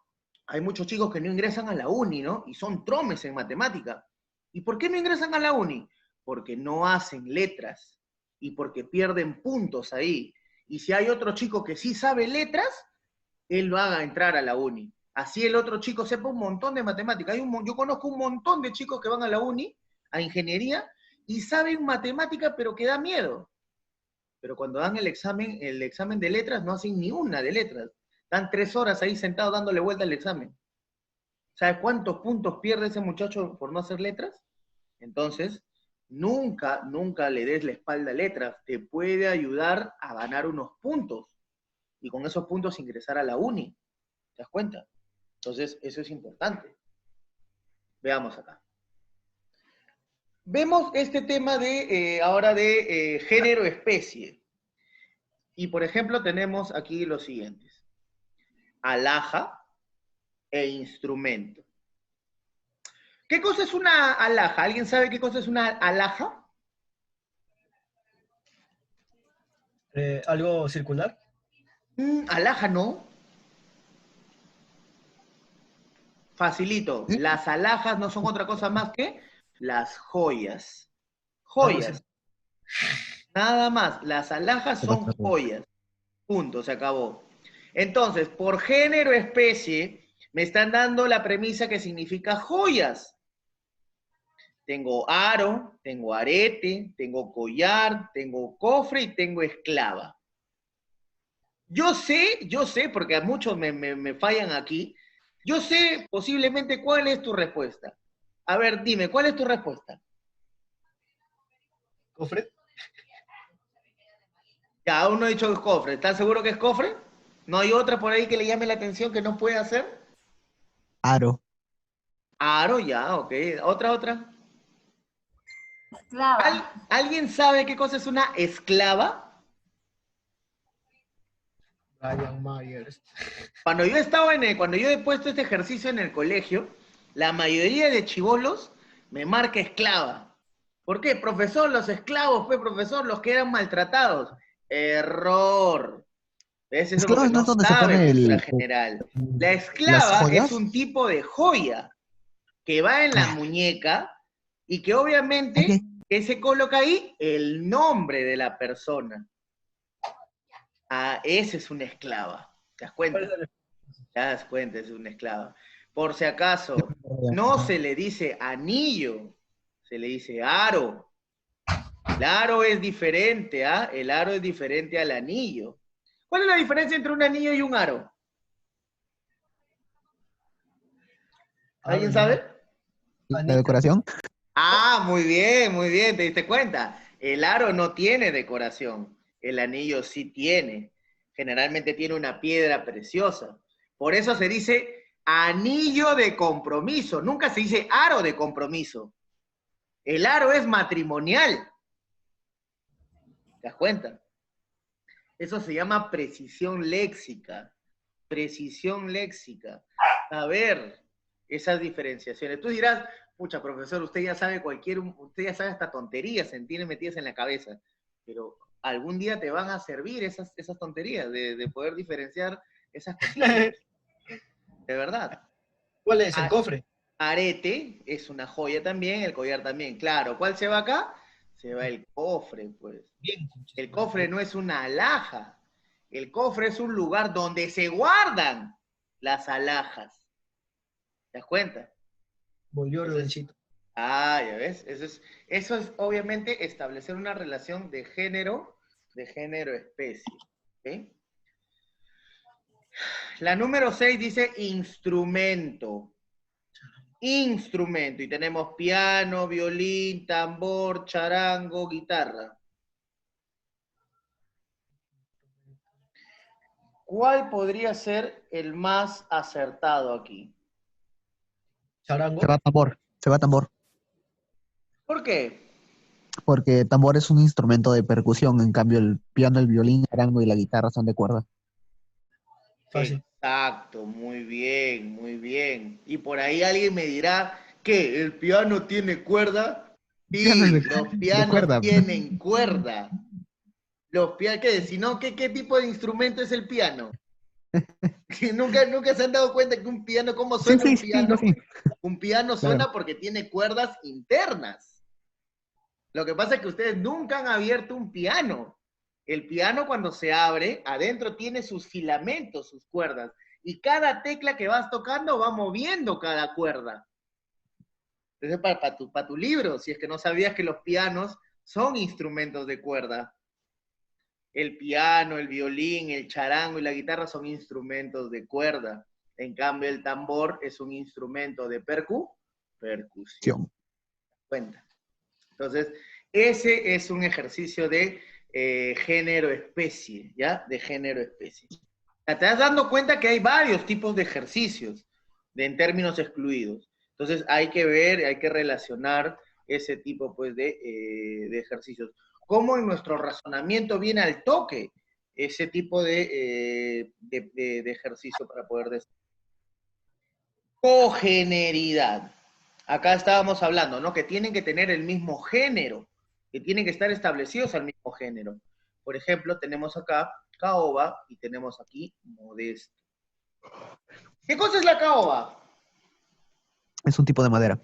Hay muchos chicos que no ingresan a la uni, ¿no? Y son tromes en matemática. ¿Y por qué no ingresan a la uni? Porque no hacen letras y porque pierden puntos ahí. Y si hay otro chico que sí sabe letras, él lo haga entrar a la uni. Así el otro chico sepa un montón de matemática. Yo conozco un montón de chicos que van a la uni, a ingeniería, y saben matemática, pero que da miedo. Pero cuando dan el examen de letras, no hacen ni una de letras. Están 3 horas ahí sentados dándole vuelta al examen. ¿Sabes cuántos puntos pierde ese muchacho por no hacer letras? Entonces, nunca, nunca le des la espalda a letras. Te puede ayudar a ganar unos puntos y con esos puntos ingresar a la uni. ¿Te das cuenta? Entonces, eso es importante. Veamos acá. Vemos este tema de ahora de género-especie. Y, por ejemplo, tenemos aquí los siguientes. Alhaja e instrumento. ¿Qué cosa es una alhaja? ¿Alguien sabe qué cosa es una alhaja? Algo circular. Alhaja no. Facilito. ¿Sí? Las alhajas no son otra cosa más que las joyas. Algo Joyas. Nada más. Las alhajas Pero son otra cosa. joyas. Punto, se acabó. Entonces, por género, especie, me están dando la premisa que significa joyas. Tengo aro, tengo arete, tengo collar, tengo cofre y tengo esclava. Yo sé, porque a muchos me fallan aquí, yo sé posiblemente cuál es tu respuesta. A ver, dime, ¿cuál es tu respuesta? cofre. Ya, aún no he dicho que es cofre. ¿Estás seguro que es cofre? ¿No hay otra por ahí que le llame la atención que no puede hacer? Aro. Aro, ya, ok. Otra. Esclava. ¿Alguien sabe qué cosa es una esclava? Brian Myers. Cuando yo he puesto este ejercicio en el colegio, la mayoría de chibolos me marca esclava. ¿Por qué? Profesor, los esclavos, pues, profesor, los que eran maltratados. Error. ¿Ves? Eso porque Esclavos no no es donde se sabe pone cultura general. La las esclava es joyas. un tipo de joya que va en la Ah, muñeca y que ok. obviamente, ¿qué se coloca ahí? El nombre de la persona. Ah, esa es una esclava. ¿Te das ¿Cuál es cuenta? el- Te das cuenta, es una esclava. Por si acaso, no se le dice anillo, se le dice aro. El aro es diferente, ¿ah? El aro es diferente al anillo. ¿Cuál es la diferencia entre un anillo y un aro? Aro ¿Alguien y un sabe? La anillo. decoración. Ah, muy bien, ¿te diste cuenta? El aro no tiene decoración, el anillo sí tiene. Generalmente tiene una piedra preciosa. Por eso se dice Anillo de compromiso. Nunca se dice aro de compromiso. El aro es matrimonial. ¿Te das cuenta? Eso se llama precisión léxica. Precisión léxica. A ver, esas diferenciaciones. Tú dirás, pucha, profesor, usted ya sabe usted ya sabe hasta tonterías, se tiene metidas en la cabeza. Pero algún día te van a servir esas tonterías de poder diferenciar esas cositas. De verdad. ¿Cuál es? ¿El cofre? Arete es una joya también, el collar también. Claro, ¿cuál se va acá? Se va el cofre, pues. Bien. El cofre no es una alhaja. El cofre es un lugar donde se guardan las alhajas. ¿Te das cuenta? Volvió Lorencito. Ya ves. Eso es obviamente establecer una relación de género-especie. ¿Okay? La número 6 dice instrumento. Instrumento. Y tenemos piano, violín, tambor, charango, guitarra. ¿Cuál podría ser el más acertado aquí? Charango. Se va tambor, se va tambor. ¿Por qué? Porque tambor es un instrumento de percusión, en cambio el piano, el violín, el charango y la guitarra son de cuerda. Fácil. Exacto, muy bien, muy bien. Y por ahí alguien me dirá que el piano tiene cuerda. El piano es Sí, los de pianos cuerda. tienen cuerda. Los pianos, ¿qué? Si no, ¿qué tipo de instrumento es el piano? ¿Nunca se han dado cuenta que un piano, cómo Sí, suena sí, un sí, no, piano? sí. Un piano Claro. suena porque tiene cuerdas internas. Lo que pasa es que ustedes nunca han abierto un piano. El piano cuando se abre, adentro tiene sus filamentos, sus cuerdas. Y cada tecla que vas tocando va moviendo cada cuerda. Entonces, para tu libro, si es que no sabías que los pianos son instrumentos de cuerda. El piano, el violín, el charango y la guitarra son instrumentos de cuerda. En cambio, el tambor es un instrumento de percusión. Cuenta. Entonces, ese es un ejercicio de género-especie, ¿ya? De género-especie. Te das dando cuenta que hay varios tipos de ejercicios en términos excluidos. Entonces, hay que ver, hay que relacionar ese tipo, pues, de ejercicios. Cómo en nuestro razonamiento viene al toque ese tipo de ejercicio para poder decir. Cogeneridad. Acá estábamos hablando, ¿no? Que tienen que tener el mismo género, que tienen que estar establecidos al mismo género. Por ejemplo, tenemos acá caoba y tenemos aquí modesto. ¿Qué cosa es la caoba? Es un tipo de madera.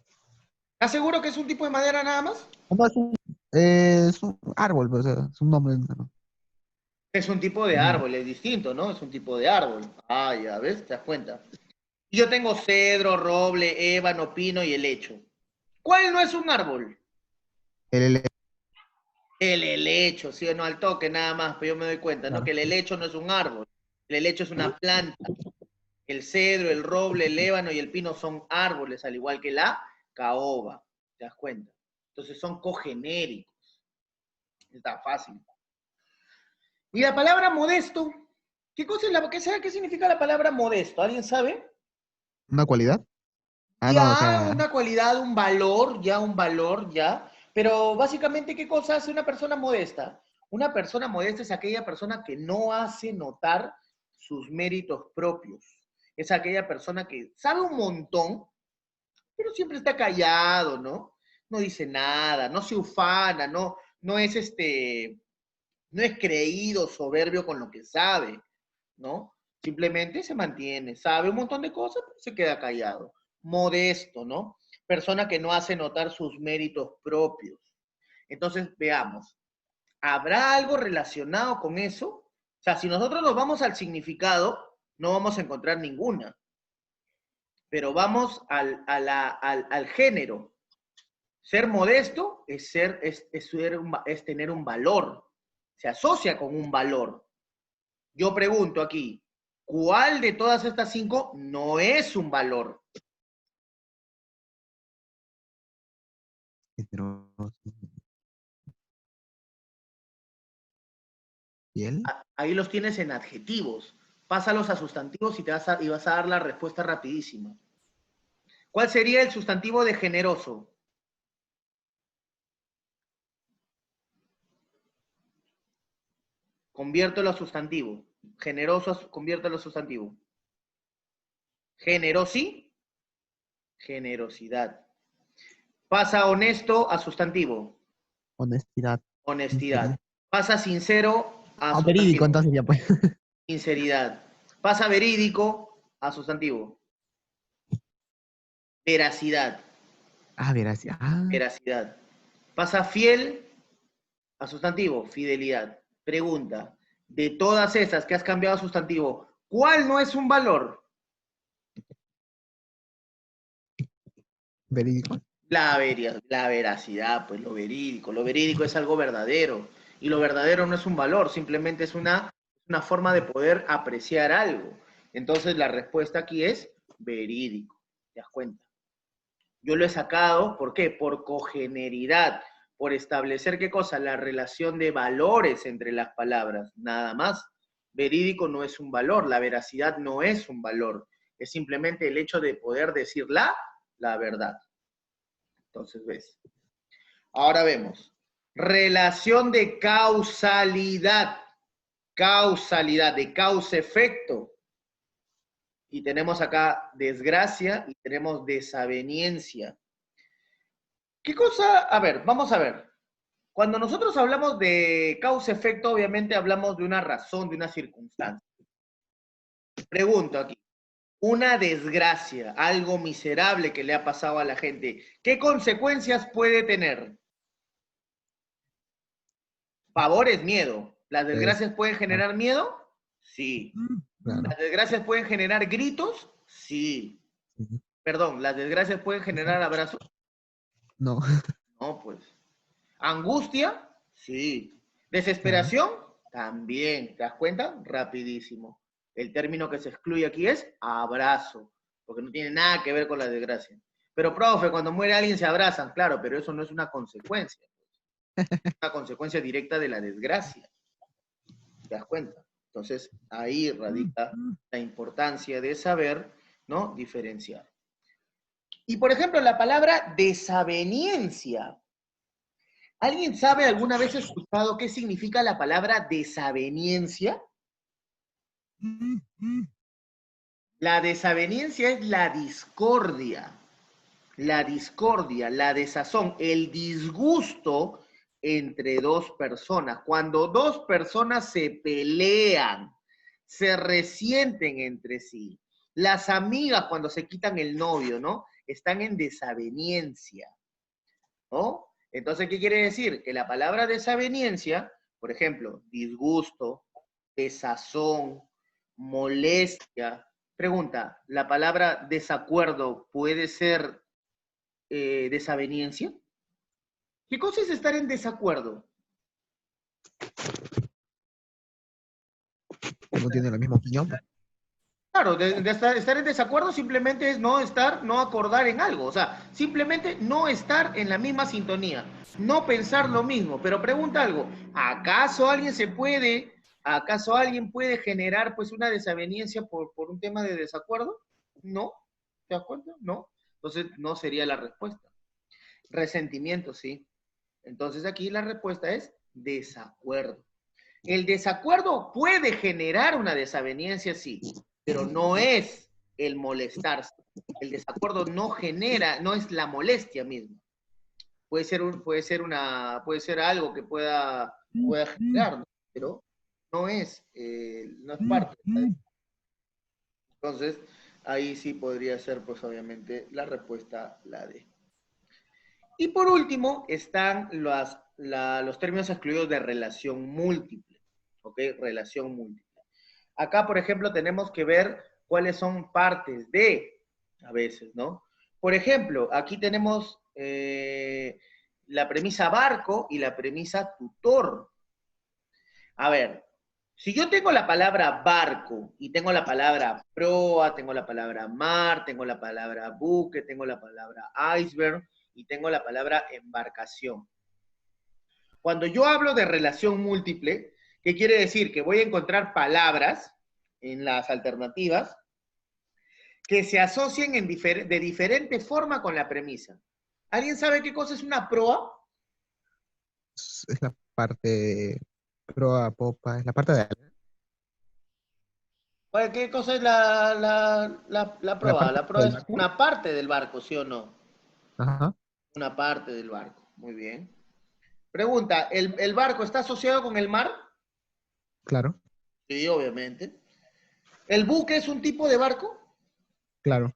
¿Estás seguro que es un tipo de madera nada más? No, es un árbol, pues, o sea, es un nombre. ¿No? Es un tipo de árbol, es distinto, ¿no? Es un tipo de árbol. Ah, ya ves, te das cuenta. Yo tengo cedro, roble, ébano, pino y helecho. ¿Cuál no es un árbol? El, El helecho, sí o no, al toque nada más, pero yo me doy cuenta, ¿no? claro. Que el helecho no es un árbol, el helecho es una planta. El cedro, el roble, el ébano y el pino son árboles, al igual que la caoba, ¿te das cuenta? Entonces son cogenéricos. Está fácil. Y la palabra modesto, ¿qué cosa es qué significa la palabra modesto? ¿Alguien sabe? ¿Una cualidad? Ah, no, o Ya, sea, una cualidad, un valor, ya. Pero básicamente, ¿qué cosa hace una persona modesta? Una persona modesta es aquella persona que no hace notar sus méritos propios. Es aquella persona que sabe un montón, pero siempre está callado, ¿no? No dice nada, no se ufana, no es no es creído, soberbio con lo que sabe, ¿no? Simplemente se mantiene, sabe un montón de cosas, pero se queda callado. Modesto, ¿no? Persona que no hace notar sus méritos propios. Entonces, veamos, ¿habrá algo relacionado con eso? O sea, si nosotros nos vamos al significado, no vamos a encontrar ninguna, pero vamos al género. Ser modesto es tener un valor, se asocia con un valor. Yo pregunto aquí, ¿cuál de todas estas 5 no es un valor? pero, piel. Ahí los tienes en adjetivos. Pásalos a sustantivos y vas a dar la respuesta rapidísima. ¿Cuál sería el sustantivo de generoso? Conviértelo a sustantivo. Generoso, conviértelo a sustantivo. Generosi, generosidad. Pasa honesto a sustantivo. Honestidad. Honestidad. Pasa sincero a Verídico, sustantivo. entonces ya pues. Sinceridad. Pasa verídico a sustantivo. Veracidad. Verás. Veracidad. Pasa fiel a sustantivo. Fidelidad. Pregunta. De todas esas que has cambiado a sustantivo, ¿cuál no es un valor? Verídico. La veracidad, pues lo verídico. Lo verídico es algo verdadero. Y lo verdadero no es un valor, simplemente es una forma de poder apreciar algo. Entonces la respuesta aquí es verídico. ¿Te das cuenta? Yo lo he sacado, ¿por qué? Por cogeneridad, por establecer, ¿qué cosa? La relación de valores entre las palabras, nada más. Verídico no es un valor, la veracidad no es un valor, es simplemente el hecho de poder decir la verdad. Entonces, ¿ves? Ahora vemos. Relación de causalidad. Causalidad, de causa-efecto. Y tenemos acá desgracia y tenemos desaveniencia. ¿Qué cosa? A ver, vamos a ver. Cuando nosotros hablamos de causa-efecto, obviamente hablamos de una razón, de una circunstancia. Pregunto aquí. Una desgracia, algo miserable que le ha pasado a la gente, ¿qué consecuencias puede tener? Pavor es miedo. ¿Las desgracias pueden generar miedo? Sí. Claro. ¿Las desgracias pueden generar gritos? Sí. Perdón, ¿las desgracias pueden generar abrazos? No. No, pues. ¿Angustia? Sí. ¿Desesperación? También. ¿Te das cuenta? Rapidísimo. El término que se excluye aquí es abrazo, porque no tiene nada que ver con la desgracia. Pero, profe, cuando muere alguien se abrazan, claro, pero eso no es una consecuencia. Es una consecuencia directa de la desgracia. ¿Te das cuenta? Entonces, ahí radica la importancia de saber, ¿no? Diferenciar. Y, por ejemplo, la palabra desaveniencia. ¿Alguien sabe, alguna vez escuchado qué significa la palabra desaveniencia? La desaveniencia es la discordia, la desazón, el disgusto entre dos personas. Cuando dos personas se pelean, se resienten entre sí. Las amigas cuando se quitan el novio, ¿no? Están en desaveniencia, ¿no? Entonces, ¿qué quiere decir? Que la palabra desaveniencia, por ejemplo, disgusto, desazón, molestia. Pregunta, ¿la palabra desacuerdo puede ser desaveniencia? ¿Qué cosa es estar en desacuerdo? No tiene la misma opinión. Claro, estar en desacuerdo simplemente es no estar, no acordar en algo, o sea, simplemente no estar en la misma sintonía, no pensar lo mismo. Pero pregunta algo, ¿acaso alguien puede generar pues una desaveniencia por un tema de desacuerdo? No, ¿te das cuenta? No. Entonces no sería la respuesta. Resentimiento, sí. Entonces aquí la respuesta es desacuerdo. El desacuerdo puede generar una desaveniencia, sí, pero no es el molestarse. El desacuerdo no genera, no es la molestia misma. Puede ser algo que pueda generar, ¿no? Pero no es parte. Entonces, ahí sí podría ser, pues obviamente, la respuesta la D. Y por último, están los términos excluidos de relación múltiple. ¿Ok? Relación múltiple. Acá, por ejemplo, tenemos que ver cuáles son partes de, a veces, ¿no? Por ejemplo, aquí tenemos la premisa barco y la premisa tutor. A ver, si yo tengo la palabra barco y tengo la palabra proa, tengo la palabra mar, tengo la palabra buque, tengo la palabra iceberg y tengo la palabra embarcación. Cuando yo hablo de relación múltiple, ¿qué quiere decir? Que voy a encontrar palabras en las alternativas que se asocien de diferente forma con la premisa. ¿Alguien sabe qué cosa es una proa? Es la parte de proa, popa, es la parte de adelante. ¿Qué cosa es la La proa? parte La proa del es barco. una parte del barco, ¿sí o no? Ajá, Una parte del barco. Muy bien. Pregunta, ¿el barco está asociado con el mar? claro, Sí, obviamente. ¿El buque es un tipo de barco? claro.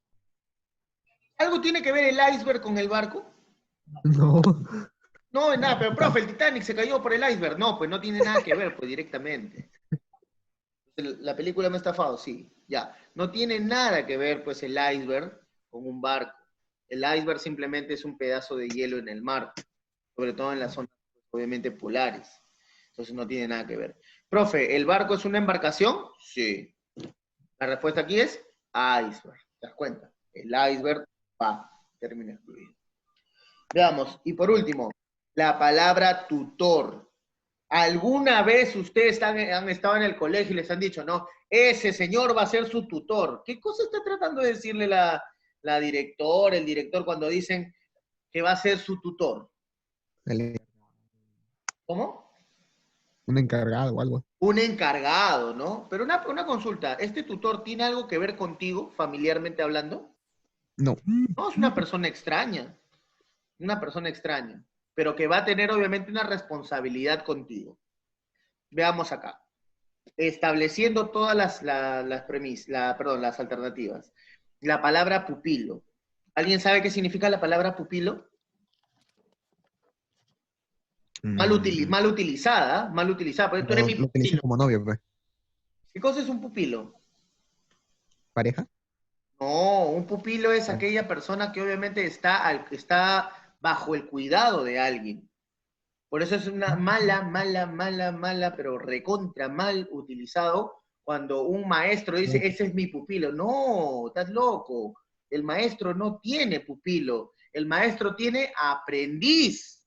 ¿Algo tiene que ver el iceberg con el barco? No, No, nada, pero profe, tam- el Titanic se cayó por el iceberg. No, pues no tiene nada que ver, pues directamente. La película me ha estafado, sí, ya. No tiene nada que ver, pues, el iceberg con un barco. El iceberg simplemente es un pedazo de hielo en el mar, sobre todo en las zonas, pues, obviamente, polares. Entonces no tiene nada que ver. Profe, ¿el barco es una embarcación? Sí. La respuesta aquí es iceberg. ¿Te das cuenta? El iceberg va, término excluido. Veamos, y por último, la palabra tutor. ¿Alguna vez ustedes han estado en el colegio y les han dicho, no, ese señor va a ser su tutor? ¿Qué cosa está tratando de decirle la directora, el director, cuando dicen que va a ser su tutor? el- ¿Cómo? un encargado o algo. Un encargado, ¿no? Pero una consulta, ¿este tutor tiene algo que ver contigo, familiarmente hablando? No, No, es una persona extraña, pero que va a tener obviamente una responsabilidad contigo. Veamos acá. Estableciendo todas las premisas, perdón, las alternativas. La palabra pupilo. ¿Alguien sabe qué significa la palabra pupilo? mm, Mal utilizada, porque tú eres mi lo utilizo pupilo. como novio, pues. ¿Qué cosa es un pupilo? ¿Pareja? No, un pupilo es Ah, aquella persona que obviamente está bajo el cuidado de alguien. Por eso es una mala, pero recontra mal utilizado cuando un maestro dice, ese es mi pupilo. No, estás loco. El maestro no tiene pupilo. El maestro tiene aprendiz.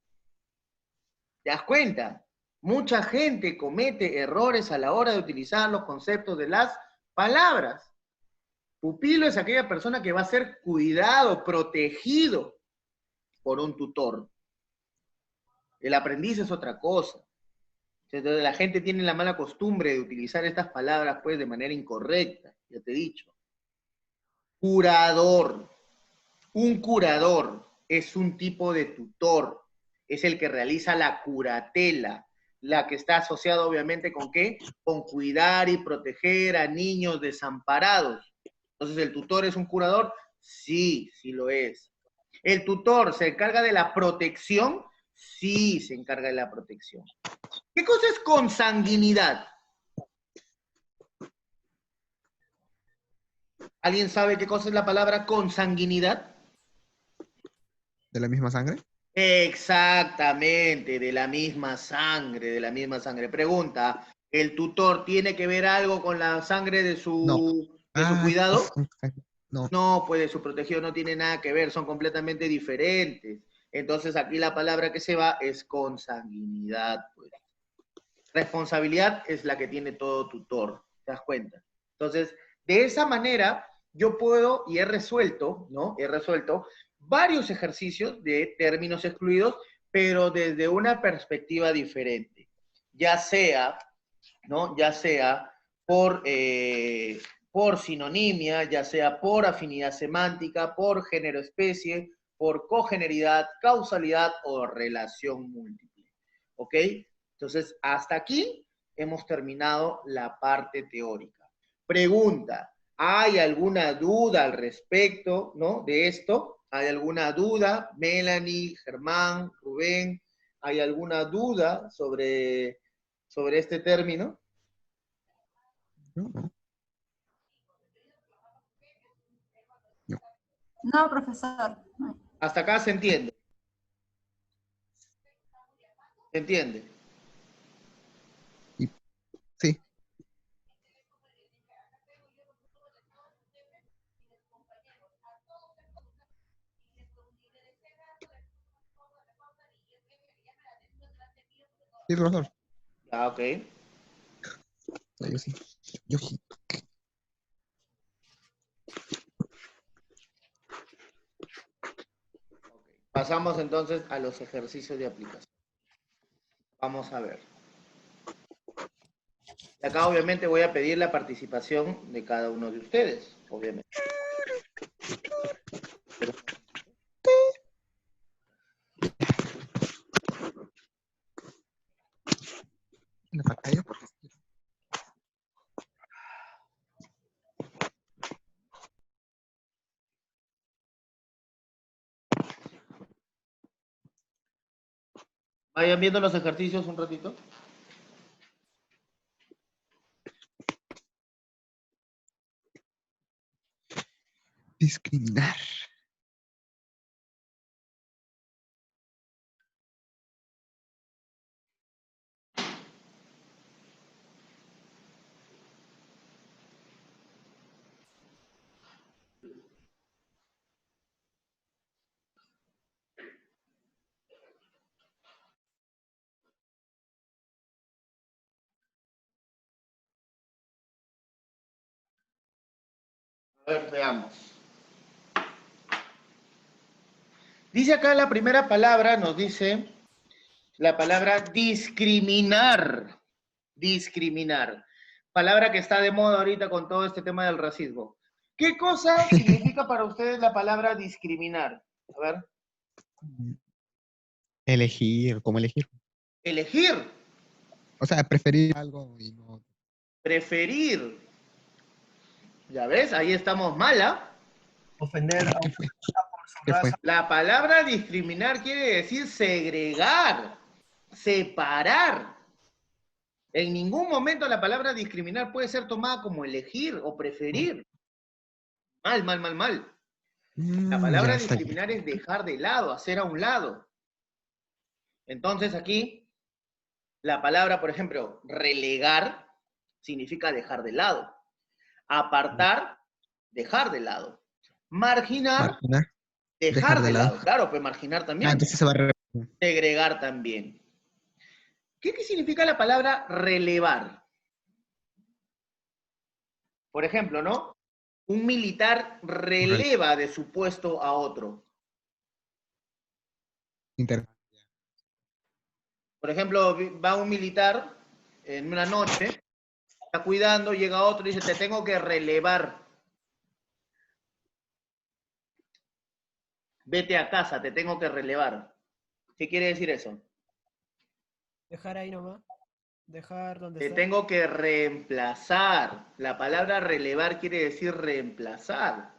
¿Te das cuenta? Mucha gente comete errores a la hora de utilizar los conceptos de las palabras. Pupilo es aquella persona que va a ser cuidado, protegido por un tutor. El aprendiz es otra cosa. Entonces, la gente tiene la mala costumbre de utilizar estas palabras pues de manera incorrecta, ya te he dicho. Curador. Un curador es un tipo de tutor, es el que realiza la curatela, la que está asociada obviamente con qué? Con cuidar y proteger a niños desamparados. Entonces, ¿el tutor es un curador? Sí, sí lo es. ¿El tutor se encarga de la protección? Sí, se encarga de la protección. ¿Qué cosa es consanguinidad? ¿Alguien sabe qué cosa es la palabra consanguinidad? ¿de la misma sangre? Exactamente, de la misma sangre, de la misma sangre. Pregunta, ¿el tutor tiene que ver algo con la sangre No. de su Ah, cuidado? no. No, pues de su protegido no tiene nada que ver, son completamente diferentes. Entonces aquí la palabra que se va es consanguinidad, pues. Responsabilidad es la que tiene todo tutor, ¿te das cuenta? Entonces, de esa manera, yo puedo y he resuelto, ¿no? He resuelto varios ejercicios de términos excluidos, pero desde una perspectiva diferente. Ya sea, ¿no? Ya sea por sinonimia, ya sea por afinidad semántica, por género-especie, por cogeneridad, causalidad o relación múltiple. ¿Ok? Entonces, hasta aquí hemos terminado la parte teórica. Pregunta, ¿hay alguna duda al respecto, ¿no? De esto? ¿Hay alguna duda? Melanie, Germán, Rubén, ¿hay alguna duda sobre este término? No, no, no. No, profesor. Hasta acá se entiende. ¿Se entiende? Y, sí, sí, profesor. Ah, ok. Yo sí. Yo sí. Pasamos entonces a los ejercicios de aplicación. Vamos a ver. Y acá obviamente voy a pedir la participación de cada uno de ustedes, obviamente. La pantalla, porque Vayan viendo los ejercicios un ratito. discriminar. A ver, veamos. Dice acá la primera palabra, nos dice la palabra discriminar. Discriminar. Palabra que está de moda ahorita con todo este tema del racismo. ¿Qué cosa significa para ustedes la palabra discriminar? A ver. Elegir, ¿cómo elegir? Elegir, O sea, preferir algo y no. preferir. Ya ves, ahí estamos mala. Ofender a una persona por su ¿Qué fue? raza. La palabra discriminar quiere decir segregar, separar. En ningún momento la palabra discriminar puede ser tomada como elegir o preferir. Mal, mal, mal, mal. La palabra Ya está. discriminar es dejar de lado, hacer a un lado. Entonces aquí, la palabra, por ejemplo, relegar, significa dejar de lado. Apartar, dejar de lado. Marginar, Marginar, dejar dejar de de lado. lado. Claro, pues marginar Ah, también. entonces se va a Segregar también. ¿Qué significa la palabra relevar? Por ejemplo, ¿no? Un militar releva de su puesto a otro. inter. Por ejemplo, va un militar en una noche, está cuidando, llega otro y dice, te tengo que relevar. Vete a casa, te tengo que relevar. ¿Qué quiere decir eso? Dejar ahí nomás. Dejar donde Te está. tengo que reemplazar. La palabra relevar quiere decir reemplazar.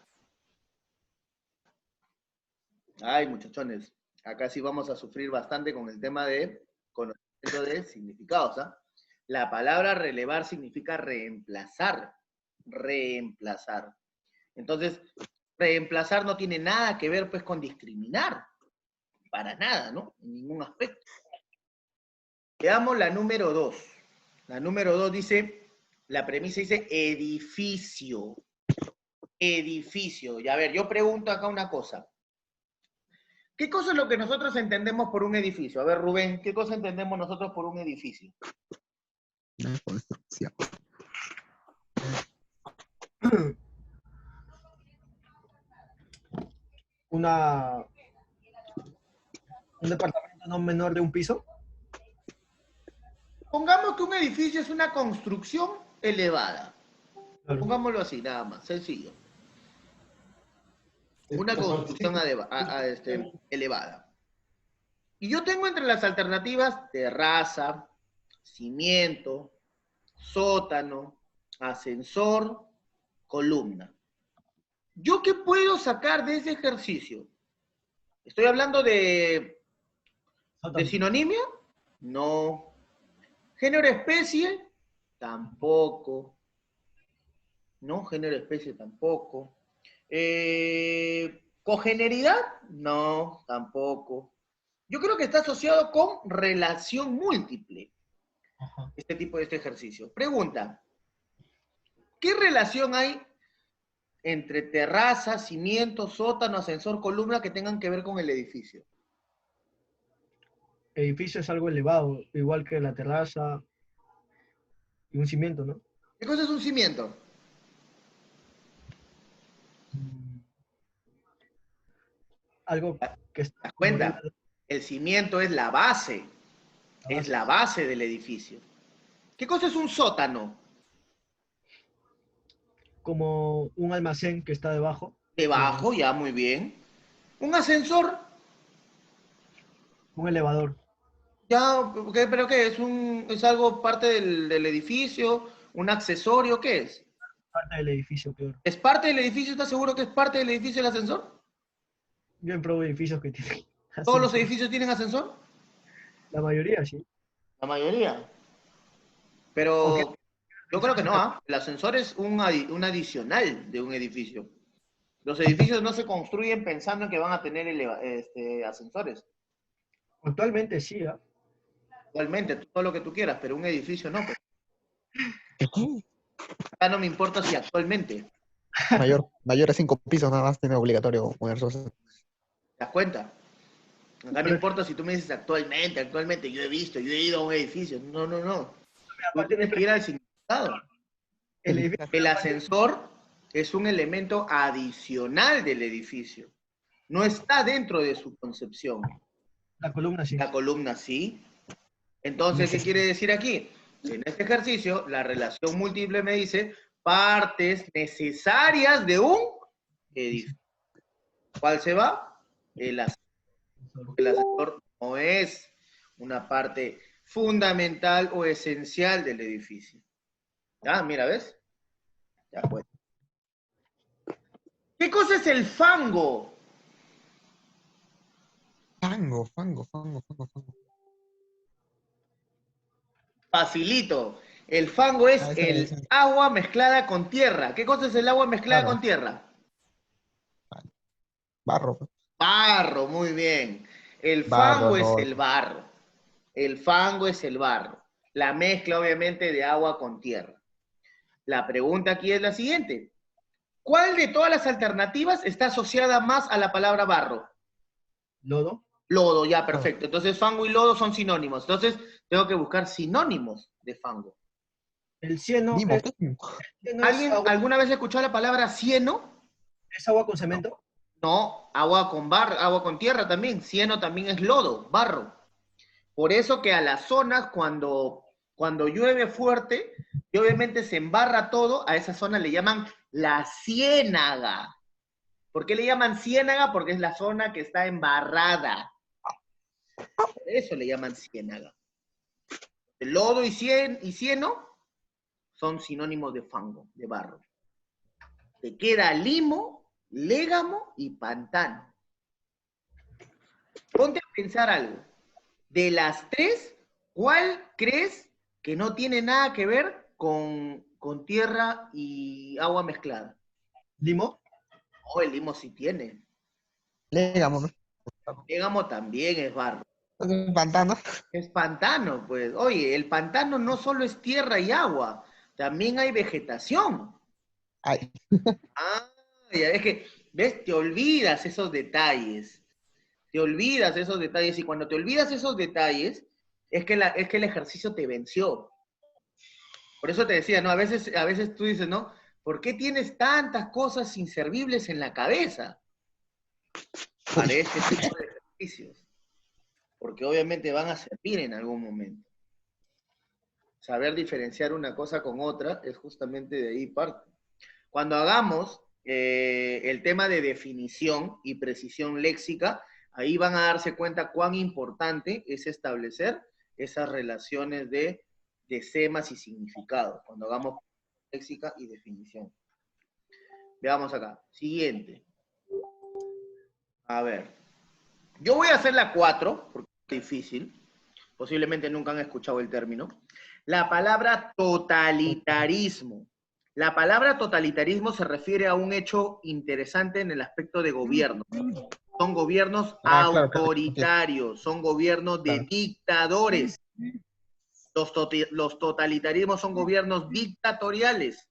Ay, muchachones, acá sí vamos a sufrir bastante con el tema de conocimiento de significados, ¿ah? La palabra relevar significa reemplazar. Reemplazar. Entonces, reemplazar no tiene nada que ver pues con discriminar. Para nada, ¿no? En ningún aspecto. Veamos la número 2. La número 2 dice, la premisa dice edificio. Edificio. Y a ver, yo pregunto acá una cosa. ¿Qué cosa es lo que nosotros entendemos por un edificio? A ver, Rubén, ¿qué cosa entendemos nosotros por un edificio? Una construcción. Un departamento no menor de un piso. Pongamos que un edificio es una construcción elevada. Claro. Pongámoslo así, nada más, sencillo. Una construcción elevada. Y yo tengo entre las alternativas terraza, cimiento, sótano, ascensor, columna. ¿Yo qué puedo sacar de ese ejercicio? ¿Estoy hablando de sinonimia? No. ¿Género especie? Tampoco. No, género especie tampoco. ¿Cogeneridad? No, tampoco. Yo creo que está asociado con relación múltiple, este tipo de ejercicio. Pregunta, ¿qué relación hay entre terraza, cimiento, sótano, ascensor, columna que tengan que ver con el edificio? Edificio es algo elevado, igual que la terraza y un cimiento, ¿no? ¿Qué cosa es un cimiento? algo que ¿Te está das como cuenta? El cimiento es la base. Es la base del edificio. ¿Qué cosa es un sótano? como un almacén que está debajo. Debajo, ya muy bien. Un ascensor, Un elevador. ya, ¿pero qué? ¿Es algo parte del edificio? ¿Un accesorio? ¿Qué es? Parte del edificio, peor. ¿Es parte del edificio? ¿Estás seguro que es parte del edificio el ascensor? Yo he probado edificios que tienen ¿Todos los ascensor. edificios tienen ascensor? La mayoría, sí. La mayoría. Aunque Pero yo creo que no, ¿ah? El ascensor es un adicional de un edificio. Los edificios no se construyen pensando en que van a tener ascensores. actualmente sí, ¿ah? Actualmente, todo lo que tú quieras, pero un edificio no. Pues. Acá no me importa si actualmente. Mayor a 5 pisos nada más tiene obligatorio poner sus... ¿Te das cuenta? Acá no Pero importa si tú me dices actualmente, yo he visto, yo he ido a un edificio. No, no, no. Tú aparte tienes que ir al significado. el edificio, El ascensor es un elemento adicional del edificio. No está dentro de su concepción. la columna sí. La columna sí. Entonces, ¿qué quiere decir aquí? En este ejercicio, la relación múltiple me dice partes necesarias de un edificio. ¿Cuál se va? El ascensor. El ascensor no es una parte fundamental o esencial del edificio. ¿Ya? Mira, ¿ves? Ya pues. ¿Qué cosa es el fango? Fango. Facilito. El fango es el agua mezclada con tierra. ¿Qué cosa es el agua mezclada Claro, con tierra? barro. Barro, muy bien. El Barro, fango es lodo. el barro. El fango es el barro. La mezcla, obviamente, de agua con tierra. La pregunta aquí es la siguiente. ¿Cuál de todas las alternativas está asociada más a la palabra barro? Lodo. Lodo, ya, perfecto. Entonces, fango y lodo son sinónimos. Entonces, tengo que buscar sinónimos de fango. El cieno Mimo. ¿Alguien alguna vez escuchó la palabra cieno? es agua con cemento. No, agua con agua con tierra también. Cieno también es lodo, barro. Por eso que a las zonas cuando llueve fuerte y obviamente se embarra todo, a esa zona le llaman la ciénaga. ¿Por qué le llaman ciénaga? Porque es la zona que está embarrada. Por eso le llaman ciénaga. El lodo y cieno son sinónimos de fango, de barro. Te queda limo, légamo y pantano. Ponte a pensar algo. De las tres, ¿cuál crees que no tiene nada que ver con tierra y agua mezclada? Limo. Oh, el limo sí tiene. Légamo. Légamo también es barro. Pantano. Es pantano, pues. Oye, el pantano no solo es tierra y agua, también hay vegetación. Ay, Ah, ya es que, ¿ves? Te olvidas esos detalles. Te olvidas esos detalles y cuando te olvidas esos detalles es que el ejercicio te venció. Por eso te decía, ¿no? A veces tú dices, ¿no? ¿Por qué tienes tantas cosas inservibles en la cabeza para este tipo de ejercicios? Porque obviamente van a servir en algún momento. Saber diferenciar una cosa con otra es justamente de ahí parte. Cuando hagamos el tema de definición y precisión léxica, ahí van a darse cuenta cuán importante es establecer esas relaciones de semas y significados, cuando hagamos léxica y definición. Veamos acá. Siguiente. A ver. Yo voy a hacer la 4, porque es difícil. Posiblemente nunca han escuchado el término. La palabra totalitarismo. La palabra totalitarismo se refiere a un hecho interesante en el aspecto de gobierno. Son gobiernos claro. autoritarios, son gobiernos de Claro. dictadores. Los totalitarismos son gobiernos dictatoriales.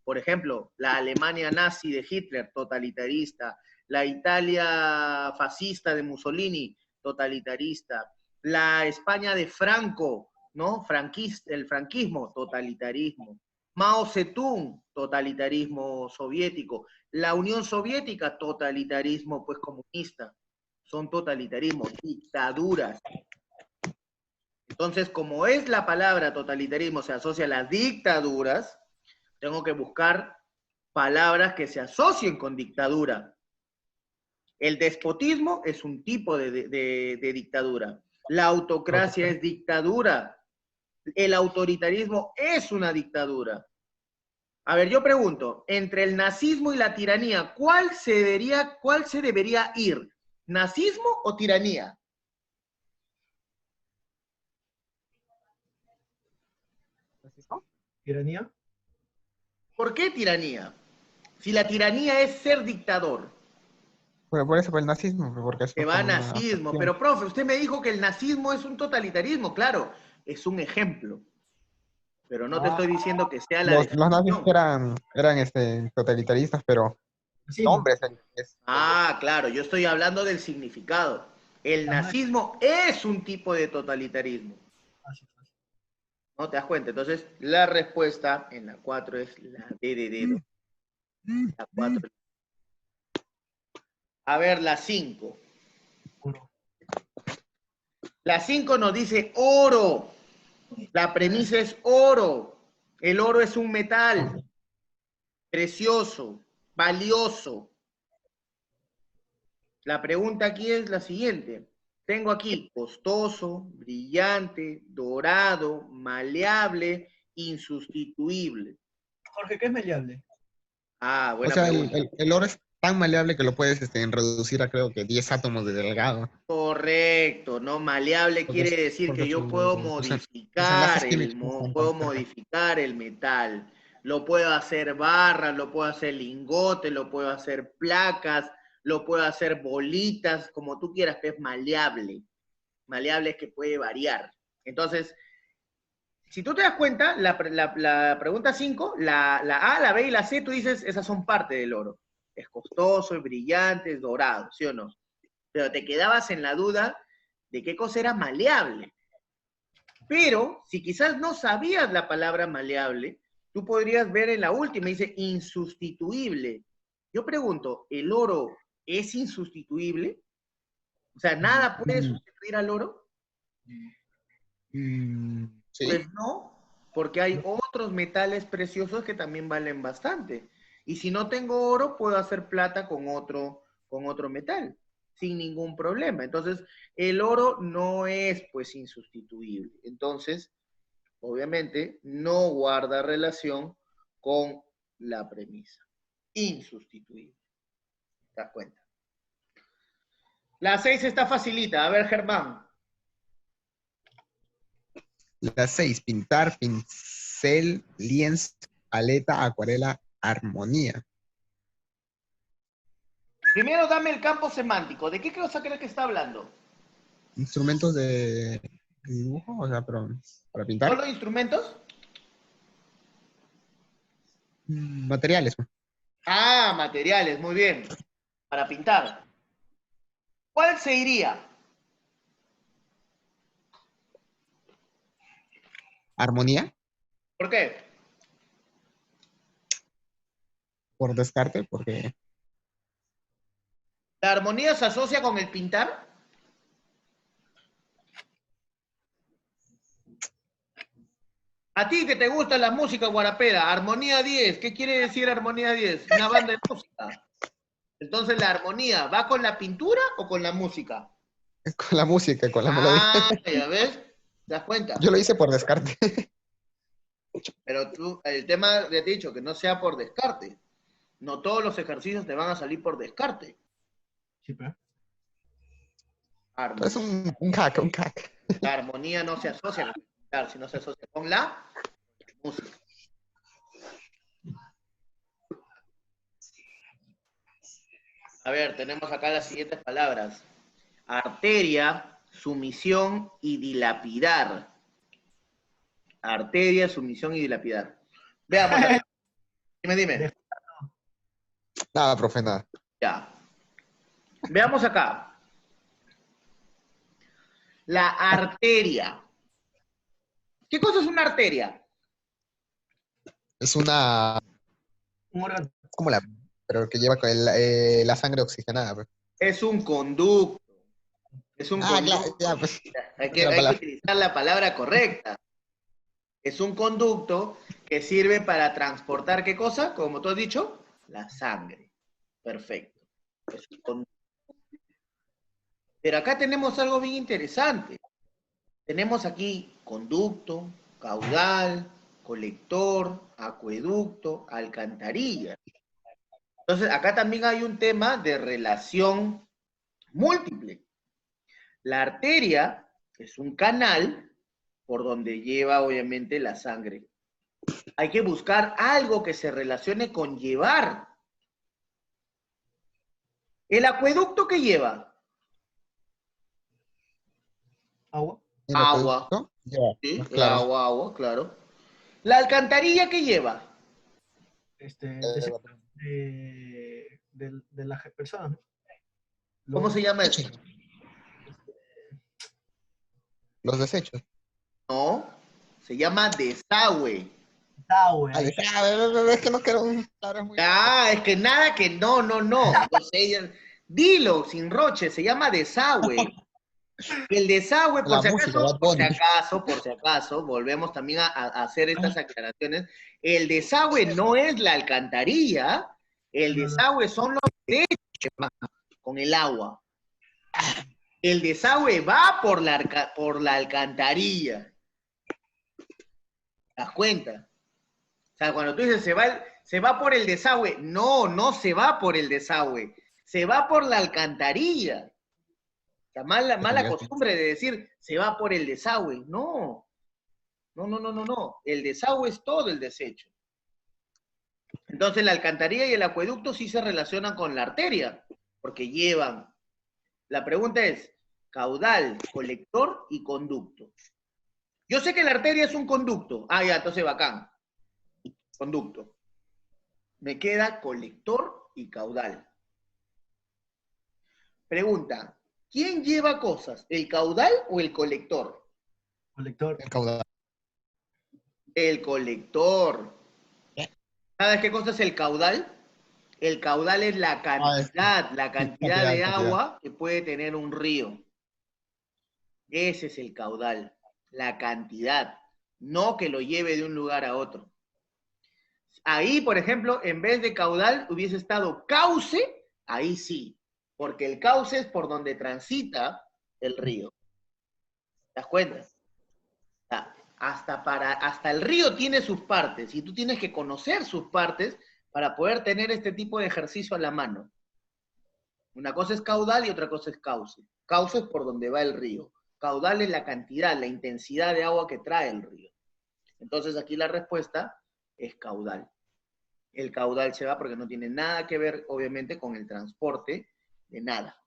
Por ejemplo, la Alemania nazi de Hitler, totalitarista. La Italia fascista de Mussolini, totalitarista. La España de Franco, ¿no? El franquismo, totalitarismo. Mao Zedong, totalitarismo soviético. La Unión Soviética, totalitarismo pues comunista. son totalitarismos, dictaduras. Entonces, como es la palabra totalitarismo se asocia a las dictaduras, tengo que buscar palabras que se asocien con dictadura. El despotismo es un tipo de dictadura. La autocracia es dictadura. El autoritarismo es una dictadura. A ver, yo pregunto, entre el nazismo y la tiranía, ¿cuál se debería ir? ¿Nazismo o tiranía? ¿Tiranía? ¿Por qué tiranía? Si la tiranía es ser dictador. Pero por eso, por el nazismo, porque es Se va como una nazismo. acepción. Pero, profe, usted me dijo que el nazismo es un totalitarismo. Claro, es un ejemplo. Pero no te estoy diciendo que sea la Los nazis definición. eran totalitaristas, pero Sí, hombres. Ah, claro, yo estoy hablando del significado. El la máquina. nazismo es un tipo de totalitarismo. Fácil, fácil. ¿No te das cuenta? Entonces, la respuesta en la 4 es la D de dedo. La 4. A ver, la 5. Puro. La 5 nos dice oro. La premisa es oro. El oro es un metal precioso, valioso. La pregunta aquí es la siguiente. Tengo aquí costoso, brillante, dorado, maleable, insustituible. Jorge, ¿qué es maleable? Ah, O buena sea, pregunta. el oro es tan maleable que lo puedes reducir a creo que 10 átomos de delgado. Correcto, ¿no? Maleable Porque, quiere decir que porque yo puedo sus enlaces modificar químicos son tan puedo cercanos. modificar el metal. Lo puedo hacer barras, lo puedo hacer lingotes, lo puedo hacer placas, lo puedo hacer bolitas, como tú quieras, que es maleable. Maleable es que puede variar. Entonces, si tú te das cuenta, la pregunta 5, la A, la B y la C, tú dices, esas son parte del oro. Es costoso, es brillante, es dorado, ¿sí o no? Pero te quedabas en la duda de qué cosa era maleable. Pero si quizás no sabías la palabra maleable, tú podrías ver en la última, dice insustituible. Yo pregunto, ¿el oro es insustituible? O sea, ¿nada puede Mm, sustituir al oro? sí. Pues no, porque hay No. otros metales preciosos que también valen bastante. Y si no tengo oro, puedo hacer plata con otro metal, sin ningún problema. Entonces, el oro no es pues insustituible. Entonces, obviamente, no guarda relación con la premisa. Insustituible. ¿Te das cuenta? La 6 está facilita. A ver, Germán. La 6, pintar, pincel, lienzo, paleta, acuarela, armonía. Primero dame el campo semántico. ¿De qué cosa crees que está hablando? Instrumentos de dibujo, o sea, pero para pintar. ¿Solo instrumentos? Materiales. Ah, materiales, muy bien. Para pintar. ¿Cuál se iría? Armonía, ¿Por qué? por descarte, porque ¿La armonía se asocia con el pintar? A ti que te gusta la música guarapera, armonía 10, ¿qué quiere decir armonía 10? Una banda de música. Entonces, ¿la armonía va con la pintura o con la música? con la música, con la melodía. Ah, ya ves, ¿te das cuenta? Yo lo hice por descarte. Pero tú, el tema, ya te he dicho, que no sea por descarte. No todos los ejercicios te van a salir por descarte. Sí, pero. Es Armonía. un hack, un hack. La armonía no se asocia con el pintar, sino se asocia con la música. A ver, tenemos acá las siguientes palabras. Arteria, sumisión y dilapidar. Arteria, sumisión y dilapidar. Veamos acá. Dime. Nada, profe, nada. Ya. Veamos acá. La arteria. ¿Qué cosa es una arteria? Es una, Un órgano. como la, pero que lleva con la sangre oxigenada. Pues. Es un conducto. Es un Ah, claro, conducto. ya, pues. Hay Otra que palabra. utilizar la palabra correcta. Es un conducto que sirve para transportar, ¿qué cosa? Como tú has dicho, la sangre. Perfecto. Es un conducto. Pero acá tenemos algo bien interesante. Tenemos aquí conducto, caudal, colector, acueducto, alcantarilla. Entonces, acá también hay un tema de relación múltiple. La arteria es un canal por donde lleva, obviamente, la sangre. Hay que buscar algo que se relacione con llevar. ¿El acueducto que lleva? Agua. El Agua. acueducto, ya, ¿Sí? más claro. Agua, claro. ¿La alcantarilla que lleva? Desechos de las personas, ¿no? ¿Cómo se llama eso? Desechos, los desechos. No, se llama desagüe. Agua, Ah, ahí. es que no quiero palabras muy... Ah, es que nada que no. Entonces, dilo, sin roche, se llama desagüe. El desagüe, La música, Bad Bunny. por si acaso, volvemos también a hacer estas aclaraciones. El desagüe no es la alcantarilla, el desagüe son los desechos con el agua. El desagüe va por la alcantarilla. ¿Te das cuenta? O sea, cuando tú dices se va por el desagüe, no se va por el desagüe, se va por la alcantarilla. La mala costumbre de decir se va por el desagüe. No. El desagüe es todo el desecho. Entonces la alcantarilla y el acueducto sí se relacionan con la arteria, porque llevan. La pregunta es caudal, colector y conducto. Yo sé que la arteria es un conducto. Ah, ya, entonces bacán. Conducto. Me queda colector y caudal. Pregunta, ¿quién lleva cosas? ¿El caudal o el colector? Colector. El caudal. El colector. ¿Sabes qué cosa es el caudal? El caudal es la cantidad de cantidad. agua que puede tener un río. Ese es el caudal, la cantidad, no que lo lleve de un lugar a otro. Ahí, por ejemplo, en vez de caudal hubiese estado cauce, ahí sí, porque el cauce es por donde transita el río. ¿Te das cuenta? O sea, hasta el río tiene sus partes y tú tienes que conocer sus partes para poder tener este tipo de ejercicio a la mano. Una cosa es caudal y otra cosa es cauce. Cauce es por donde va el río. Caudal es la cantidad, la intensidad de agua que trae el río. Entonces aquí la respuesta es caudal. El caudal se va porque no tiene nada que ver, obviamente, con el transporte de nada.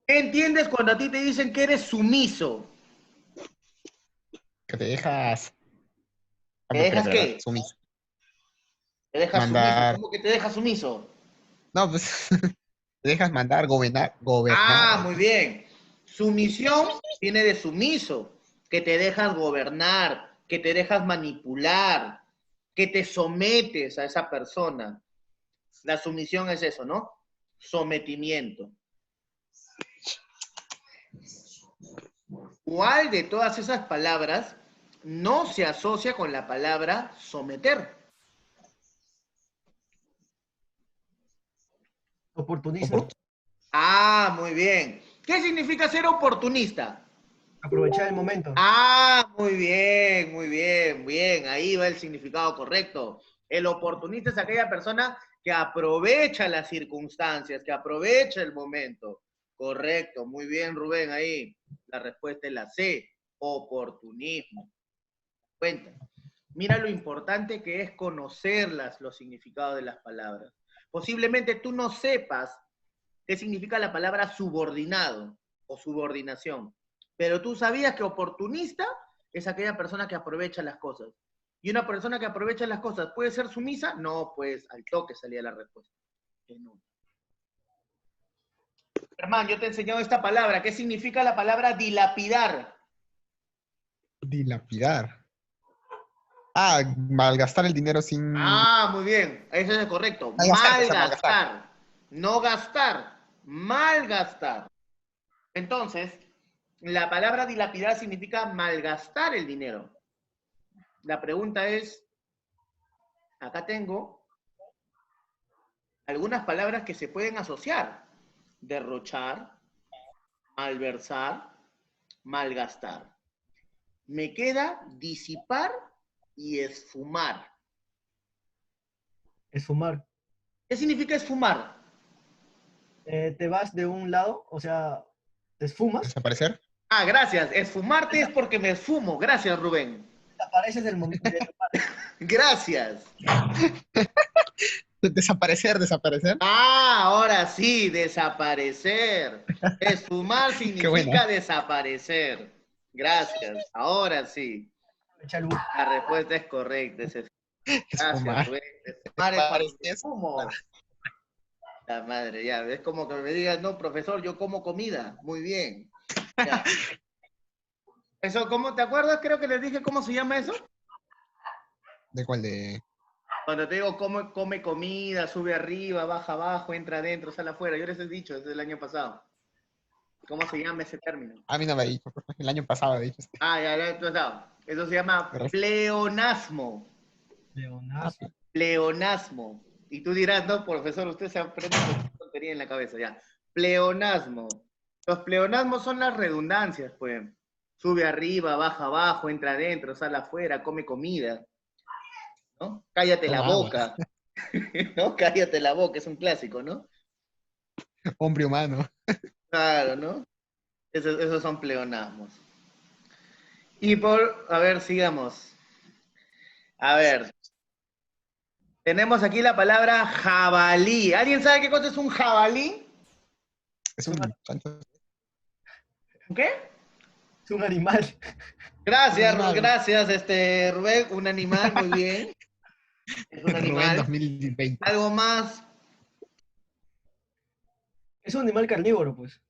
¿Qué entiendes cuando a ti te dicen que eres sumiso? Que te dejas... ¿Te dejas qué? Sumiso. ¿Te dejas Mandar. sumiso? ¿Cómo que te dejas sumiso? No, pues... Te dejas mandar, gobernar. Ah, muy bien. Sumisión viene de sumiso, que te dejas gobernar, que te dejas manipular, que te sometes a esa persona. La sumisión es eso, ¿no? Sometimiento. ¿Cuál de todas esas palabras no se asocia con la palabra someter? Oportunismo. Ah, muy bien. ¿Qué significa ser oportunista? Aprovechar el momento. Ah, muy bien. Ahí va el significado correcto. El oportunista es aquella persona que aprovecha las circunstancias, que aprovecha el momento. Correcto, muy bien, Rubén, ahí. La respuesta es la C, oportunismo. Cuenta. Mira lo importante que es conocer los significados de las palabras. Posiblemente tú no sepas qué significa la palabra subordinado o subordinación. Pero tú sabías que oportunista es aquella persona que aprovecha las cosas. ¿Y una persona que aprovecha las cosas puede ser sumisa? No, pues al toque salía la respuesta. Que no. Germán, yo te he enseñado esta palabra. ¿Qué significa la palabra dilapidar? Dilapidar. Ah, malgastar el dinero sin... Ah, muy bien. Eso es correcto. Malgastar, o sea, malgastar. Malgastar. No gastar. malgastar. Entonces, la palabra dilapidar significa malgastar el dinero. La pregunta es, acá tengo algunas palabras que se pueden asociar. Derrochar, malversar, malgastar. Me queda disipar y esfumar. Esfumar. ¿Qué significa esfumar? Te vas de un lado, o sea, te esfumas, ¿Desaparecer? Ah, gracias. Esfumarte es porque me esfumo. Gracias, Rubén. desapareces del Gracias. Desaparecer, desaparecer. Ah, ahora sí, desaparecer. Esfumar Qué buena. significa desaparecer. Gracias. Ahora sí. echar luz. La respuesta es correcta. Gracias, Esfumar. Rubén. Esfumar es cuando me Desaparecer. esfumo. La madre, ya. Es como que me digas, no, profesor, yo como comida. Muy bien. Ya. Eso, ¿cómo te acuerdas? Creo que les dije cómo se llama eso. ¿De cuál? De... Cuando te digo come comida, sube arriba, baja abajo, entra adentro, sale afuera. Yo les he dicho desde el año pasado. ¿Cómo se llama ese término? A mí no me dijo, el año pasado he dicho. Ah, ya, eso se llama pleonasmo. Leonazo. Pleonasmo. Y tú dirás, no, profesor, usted se aprende con tontería en la cabeza, ya. Pleonasmo. Los pleonasmos son las redundancias, pues. Sube arriba, baja abajo, entra adentro, sale afuera, come comida. ¿No? Cállate la Toma agua. boca. ¿No? Cállate la boca, es un clásico, ¿no? Hombre humano. Claro, ¿no? Esos son pleonasmos. Y a ver, sigamos. A ver. Tenemos aquí la palabra jabalí. ¿Alguien sabe qué cosa es un jabalí? Es un... ¿Qué? Es un animal. Gracias, Un animal. gracias, Rubén. Un animal, muy bien. Es un Rubén animal. 2020. ¿Algo más? Es un animal carnívoro, pues.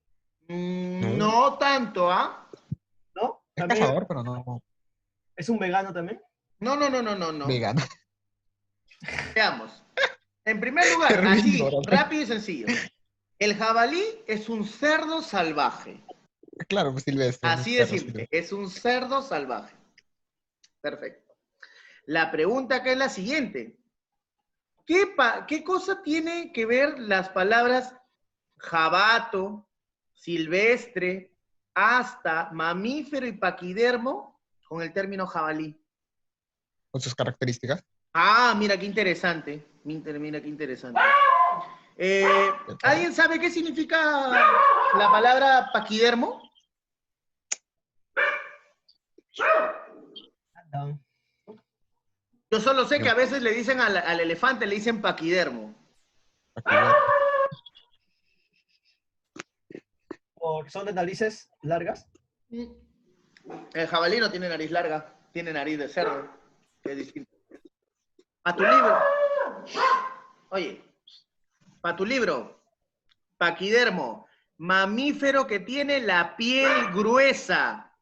No tanto, ¿ah? ¿No? Es También cazador, pero no es un vegano también. No. vegano. Veamos. En primer lugar, así, Herbívoro. rápido y sencillo. El jabalí es un cerdo salvaje. Claro, pues silvestre. Así de simple. Es un cerdo salvaje. Perfecto. La pregunta acá es la siguiente. ¿Qué cosa tiene que ver las palabras jabato, silvestre, asta, mamífero y paquidermo con el término jabalí? Con sus características. Ah, mira qué interesante. Mira qué interesante. ¿Alguien sabe qué significa la palabra paquidermo? No. Yo solo sé que a veces le dicen al elefante, le dicen paquidermo. ¿O son de narices largas? El jabalí no tiene nariz larga, tiene nariz de cerdo, que es distinto. A tu libro. Oye, para tu libro, paquidermo, mamífero que tiene la piel gruesa.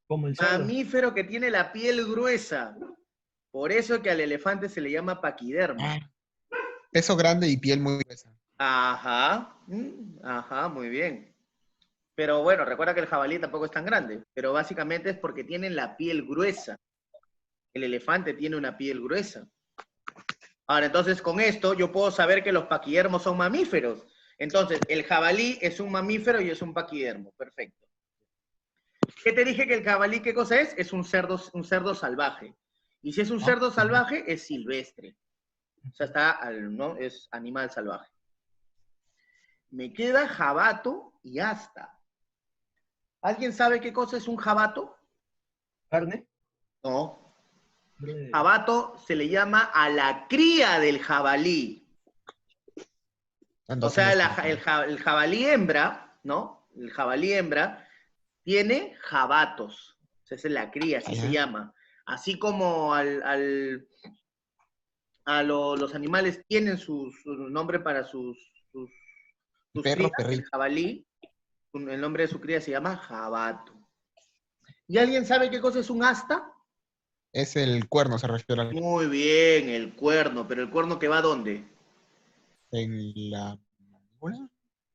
Como el cerdo. Mamífero que tiene la piel gruesa. Por eso es que al elefante se le llama paquidermo. Peso grande y piel muy gruesa. Ajá, ajá, muy bien. Pero bueno, recuerda que el jabalí tampoco es tan grande, pero básicamente es porque tienen la piel gruesa. El elefante tiene una piel gruesa. Ahora, entonces con esto yo puedo saber que los paquidermos son mamíferos. Entonces, el jabalí es un mamífero y es un paquidermo. Perfecto. ¿Qué te dije que el jabalí qué cosa es? Es un cerdo salvaje. Y si es un cerdo salvaje, es silvestre. O sea, ¿no? Es animal salvaje. Me queda jabato y asta. ¿Alguien sabe qué cosa es un jabato? ¿Carne? No. Jabato se le llama a la cría del jabalí. O sea, el jabalí hembra, ¿no? El jabalí hembra tiene jabatos. O sea, esa es la cría, así se llama. Así como los animales tienen su nombre para sus Perro, crías, perrito. el jabalí, el nombre de su cría se llama jabato. ¿Y alguien sabe qué cosa es un asta? Es el cuerno, se refiere al... Muy bien, el cuerno, pero el cuerno que va ¿a dónde? En la mandíbula.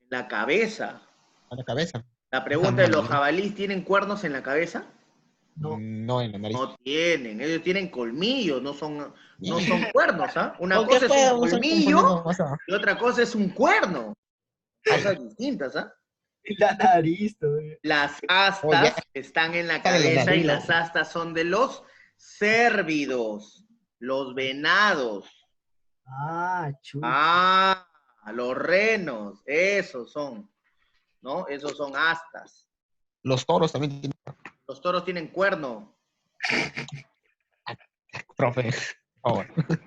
La cabeza. A la cabeza. La pregunta es, ¿los Madre. jabalíes tienen cuernos en la cabeza? No. No, en la nariz. No tienen, ellos tienen colmillos, no son cuernos, ¿ah? Una ¿Con qué cosa es un puedo usar colmillo confundiendo? O sea, y otra cosa es un cuerno. Cosas distintas, ¿ah? La nariz, todavía. Las Oh, astas ya. están en la Sale la cabeza y nariz. las astas son de los cérvidos, los venados. Ah, chucha. Ah, los renos, esos son, ¿no? Esos son astas. los toros también tienen. Los toros tienen cuerno, Profe, por favor.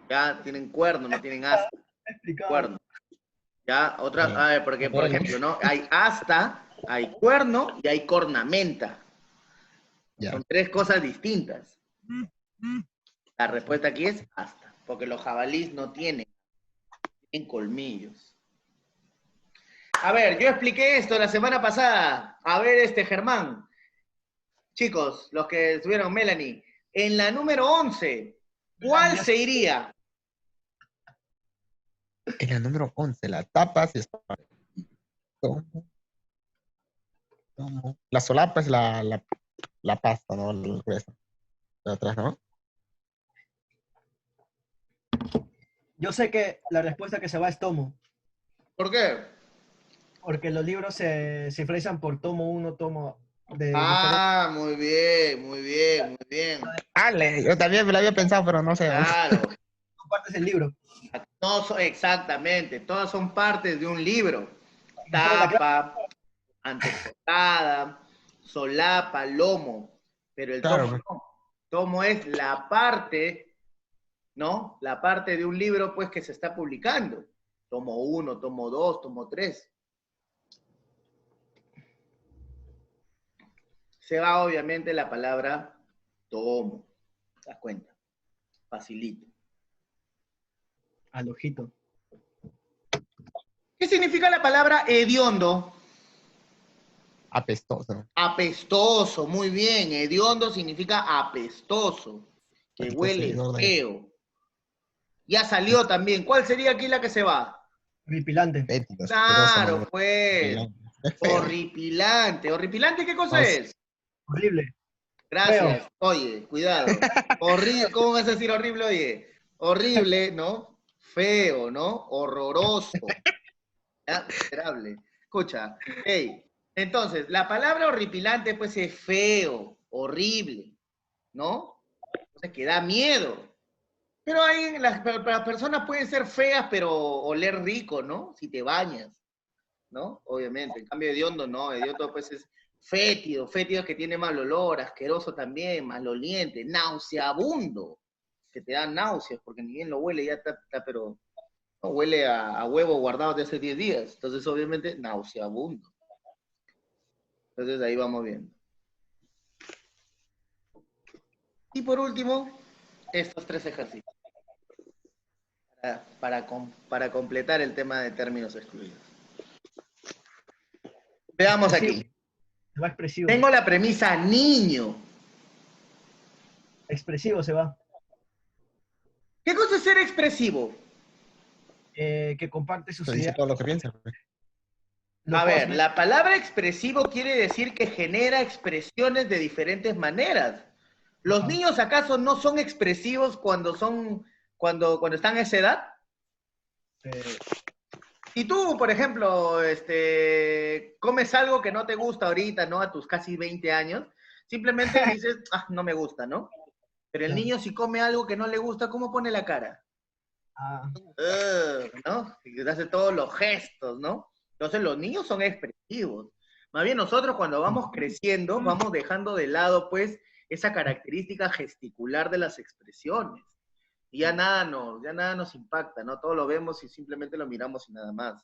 ya tienen cuerno, no tienen asta, Explicado. cuerno. Ya, otra, Sí. a ver, porque, por ejemplo, ¿no? Hay asta, hay cuerno y hay cornamenta. Ya. Son tres cosas distintas. La respuesta aquí es asta, porque los jabalíes no tienen colmillos. A ver, yo expliqué esto la semana pasada. A ver, Germán. Chicos, los que estuvieron, Melanie. En la número 11, ¿cuál se iría? En la número 11, la tapa se está. La solapa es la pasta, ¿no? El grueso. De atrás, ¿no? Yo sé que la respuesta que se va es tomo, ¿Por qué? porque los libros se fresan por tomo 1, tomo de diferente. Ah, muy bien, muy bien, muy bien. Ale, yo también me lo había pensado, pero no sé. Claro. Compartes el libro. No, exactamente, todas son partes de un libro. Tapa, anteportada, solapa, lomo. Pero el Claro, tomo no. Tomo es la parte, ¿no? La parte de un libro, pues, que se está publicando. Tomo 1, tomo 2, tomo 3. Se va, obviamente, la palabra tomo. ¿Te das cuenta? Facilito. Al ojito. ¿Qué significa la palabra hediondo? apestoso. Apestoso, muy bien. Hediondo significa apestoso, que huele Seguidor de- feo. Ya salió también. ¿Cuál sería aquí la que se va? Horripilante. Fétido, Claro, asqueroso, pues. ¿no? Es feo. Horripilante. ¿Horripilante qué cosa Pues- es? Horrible. Gracias. Feo. Oye, cuidado. Horrible, ¿cómo vas a decir horrible? Oye, horrible, ¿no? Feo, ¿no? Horroroso. ¿Ya? Miserable. Escucha, hey, entonces, la palabra horripilante, pues, es feo, horrible, ¿no? Entonces, que da miedo. Pero ahí las personas pueden ser feas, pero oler rico, ¿no? Si te bañas, ¿no? Obviamente. En cambio, hediondo, no. Hediondo, pues, es fétido. Fétido es que tiene mal olor, asqueroso también, maloliente, nauseabundo, que te da náuseas, porque ni bien lo huele, ya está pero no, huele a huevo guardado de hace 10 días. Entonces, obviamente, nauseabundo. Entonces, ahí vamos viendo. Y por último, estos tres ejercicios. Para completar el tema de términos excluidos. Veamos aquí. Se va expresivo. Tengo la premisa niño. Expresivo se va. ¿Qué cosa es ser expresivo? Que comparte sus Se dice ideas. todo lo que piensa. A ver, la palabra expresivo quiere decir que genera expresiones de diferentes maneras. ¿Los Ajá. niños acaso no son expresivos cuando están a esa edad? Si tú, por ejemplo, comes algo que no te gusta ahorita, ¿no? A tus casi 20 años, simplemente dices, ah, no me gusta, ¿no? Pero el Claro. niño si come algo que no le gusta, ¿cómo pone la cara? Ah, ¿No? Y hace todos los gestos, ¿no? Entonces los niños son expresivos. Más bien nosotros cuando vamos creciendo, vamos dejando de lado, pues, esa característica gesticular de las expresiones. Y ya nada nos impacta, ¿no? Todo lo vemos y simplemente lo miramos y nada más.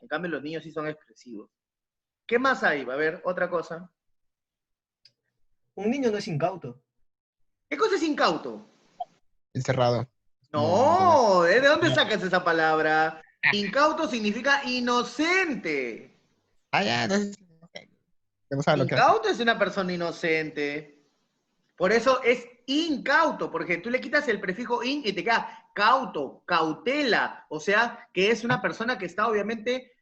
En cambio, los niños sí son expresivos. ¿Qué más hay? A ver, otra cosa. un niño no es incauto. ¿Qué cosa es incauto? Encerrado. No, ¿de dónde sacas esa palabra? Incauto significa inocente. Ah, ya, no sabe lo que hace. Incauto es una persona inocente. Por eso es incauto, porque tú le quitas el prefijo in y te queda cauto, cautela. O sea, que es una persona que está obviamente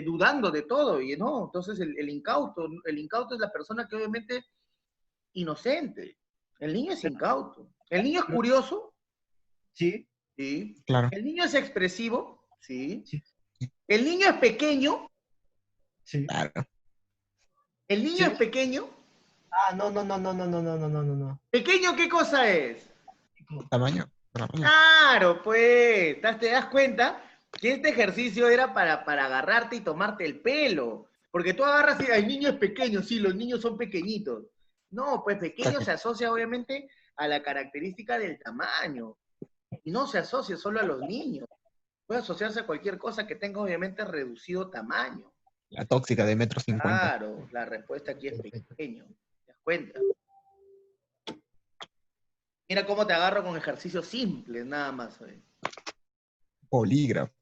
dudando de todo, y no, entonces el incauto es la persona que obviamente inocente. El niño es incauto. El niño es curioso, Sí, sí. Claro. El niño es expresivo, sí. Sí. El niño es pequeño. sí. Claro. El niño ¿Sí? es pequeño. Ah, no, no, no, no, no, no, no, no, no, no, no. ¿Pequeño qué cosa es? Tamaño. Claro, pues, ¿te das cuenta que este ejercicio era para agarrarte y tomarte el pelo? Porque tú agarras y el niño es pequeño, sí, los niños son pequeñitos. No, pues pequeño se asocia obviamente a la característica del tamaño. Y no se asocia solo a los niños. Puede asociarse a cualquier cosa que tenga obviamente reducido tamaño. La tóxica de 1,50 m. Claro, la respuesta aquí es pequeño. ¿Te das cuenta? Mira cómo te agarro con ejercicios simples, nada más. Polígrafo.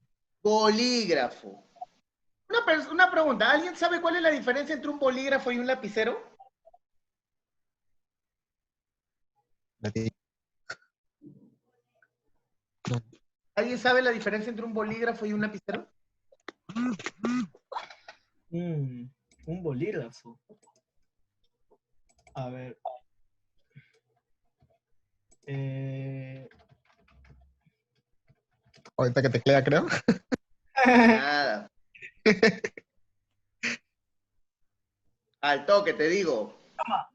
Bolígrafo. Una pregunta, ¿alguien sabe cuál es la diferencia entre un bolígrafo y un lapicero? La ti- No, ¿Alguien sabe la diferencia entre un bolígrafo y un lapicero? Un bolígrafo. A ver. ahorita que teclea, creo. Nada. Al toque, te digo.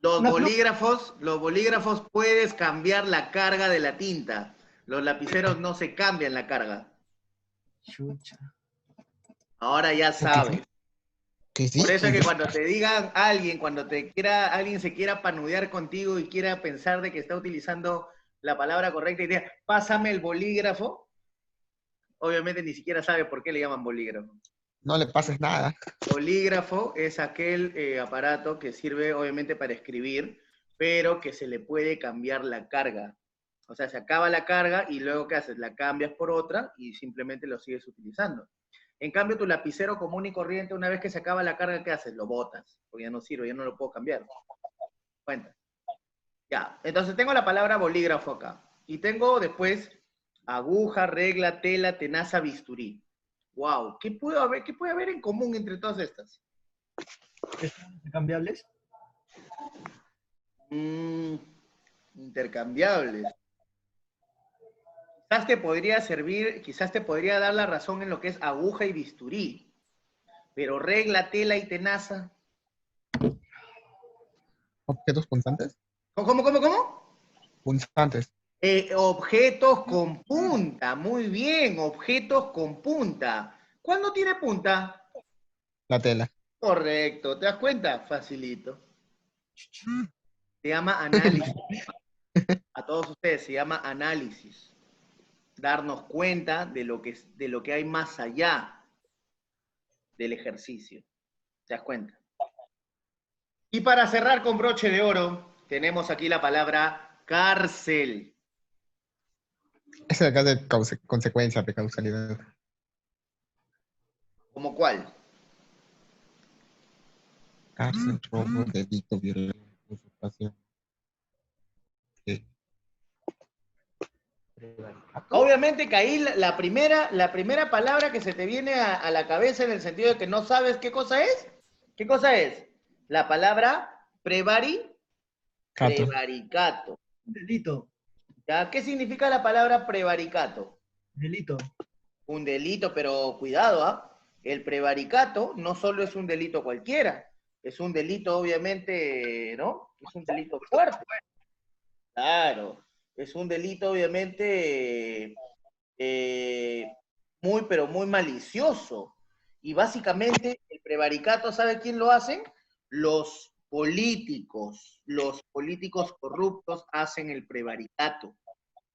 Los Una pluma. bolígrafos puedes cambiar la carga de la tinta. Los lapiceros no se cambian la carga. Chucha. Ahora ya sabes. Que sí. Por eso es que cuando te digan cuando alguien se quiera panudear contigo y quiera pensar de que está utilizando la palabra correcta y diga, pásame el bolígrafo, obviamente ni siquiera sabe por qué le llaman bolígrafo. No le pases nada. Bolígrafo es aquel aparato que sirve obviamente para escribir, pero que se le puede cambiar la carga. O sea, se acaba la carga y luego ¿qué haces? La cambias por otra y simplemente lo sigues utilizando. En cambio, tu lapicero común y corriente, una vez que se acaba la carga, ¿qué haces? Lo botas, porque ya no sirve, ya no lo puedo cambiar. Cuenta. Ya, entonces tengo la palabra bolígrafo acá. Y tengo después aguja, regla, tela, tenaza, bisturí. Wow, ¿qué puede haber en común entre todas estas? ¿Están intercambiables? Intercambiables. Quizás te podría servir, quizás te podría dar la razón en lo que es aguja y bisturí. Pero regla, tela y tenaza. Objetos punzantes. ¿Cómo? Punzantes. Objetos con punta. Muy bien, objetos con punta. ¿Cuándo tiene punta? La tela. Correcto. ¿Te das cuenta? Facilito. Se llama análisis. A todos ustedes se llama análisis. Darnos cuenta de lo que hay más allá del ejercicio. ¿Te das cuenta? Y para cerrar con broche de oro, tenemos aquí la palabra cárcel. Ese de acá es de consecuencia, de causalidad. ¿Cómo cuál? Cárcel, robo, delito, violencia, usurpación. Sí. Obviamente que ahí la primera palabra que se te viene a la cabeza en el sentido de que no sabes qué cosa es. ¿Qué cosa es? La palabra prevaricato. Delito. ¿Ya? ¿Qué significa la palabra prevaricato? Delito. Un delito, pero cuidado, ¿ah? El prevaricato no solo es un delito cualquiera, es un delito obviamente, ¿no? Es un delito fuerte. Claro, es un delito obviamente muy, pero muy malicioso. Y básicamente el prevaricato, ¿sabe quién lo hacen? Los políticos corruptos hacen el prevaricato.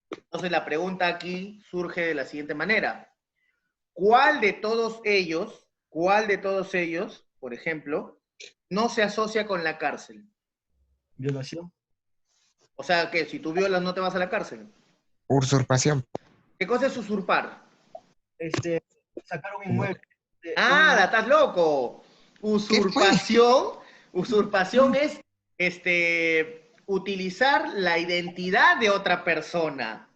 Entonces la pregunta aquí surge de la siguiente manera. ¿Cuál de todos ellos, por ejemplo, no se asocia con la cárcel? Violación. O sea, que si tú violas no te vas a la cárcel. Usurpación. ¿Qué cosa es usurpar? Sacar un inmueble. ¡Ah, estás loco! Usurpación es utilizar la identidad de otra persona.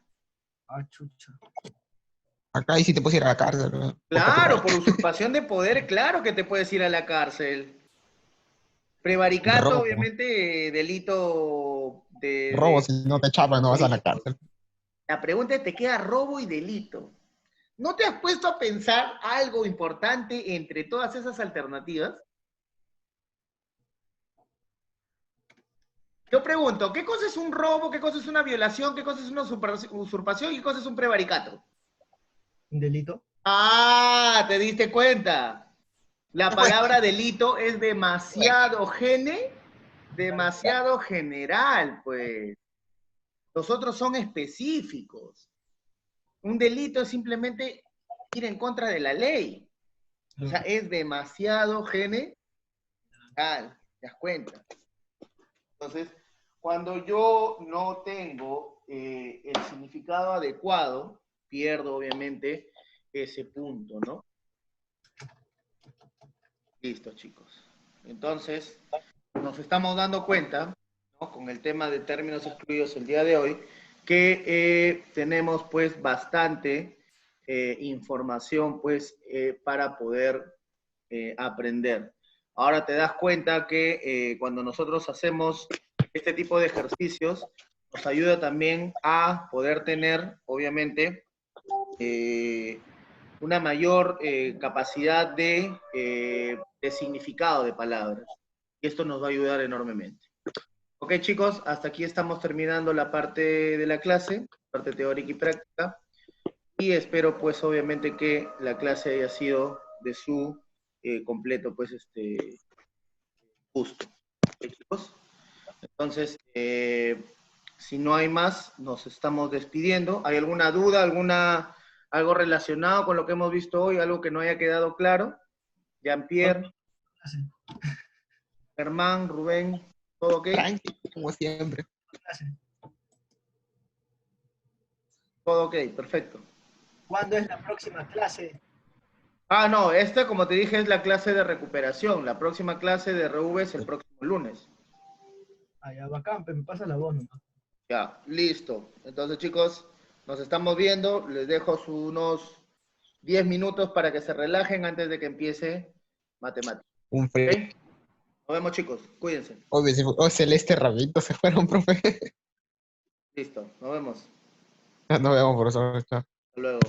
Ah, chucha. Acá ahí sí te puedes ir a la cárcel, ¿no? Claro, por usurpación de poder, claro que te puedes ir a la cárcel. Prevaricato, Robo. obviamente, delito Robo, si no te chapan, no vas a la cárcel. La pregunta es, ¿te queda robo y delito? ¿No te has puesto a pensar algo importante entre todas esas alternativas? Yo pregunto, ¿qué cosa es un robo? ¿Qué cosa es una violación? ¿Qué cosa es una usurpación? ¿Y qué cosa es un prevaricato? ¿Un delito? Ah, ¿te diste cuenta? La palabra delito es demasiado general, pues. Los otros son específicos. Un delito es simplemente ir en contra de la ley. O sea, es demasiado general. ¿Te das cuenta? Entonces, cuando yo no tengo el significado adecuado, pierdo obviamente ese punto, ¿no? Listo, chicos. Entonces, nos estamos dando cuenta, ¿no? Con el tema de términos excluidos el día de hoy, que tenemos pues bastante información pues para poder aprender. Ahora te das cuenta que cuando nosotros hacemos este tipo de ejercicios, nos ayuda también a poder tener, obviamente, una mayor capacidad de significado de palabras. Y esto nos va a ayudar enormemente. Ok, chicos, hasta aquí estamos terminando la parte de la clase, parte teórica y práctica. Y espero, pues, obviamente, que la clase haya sido de su completo, pues, gusto. Ok, chicos. Entonces, si no hay más, nos estamos despidiendo. ¿Hay alguna duda, algo relacionado con lo que hemos visto hoy, algo que no haya quedado claro? Jean-Pierre, Germán, Rubén, ¿todo ok? Tranqui, como siempre. Todo ok, perfecto. ¿Cuándo es la próxima clase? Ah, no, esta, como te dije, es la clase de recuperación. La próxima clase de RV es el próximo lunes. Allá, bacán, me pasa la voz nomás. Ya, listo. Entonces, chicos, nos estamos viendo. Les dejo unos 10 minutos para que se relajen antes de que empiece matemáticas. Un frío. ¿Ok? Nos vemos, chicos. Cuídense. Oh, Celeste Rabito se fueron, profe. Listo. Nos vemos. Nos vemos, profesor. Chao. Hasta luego.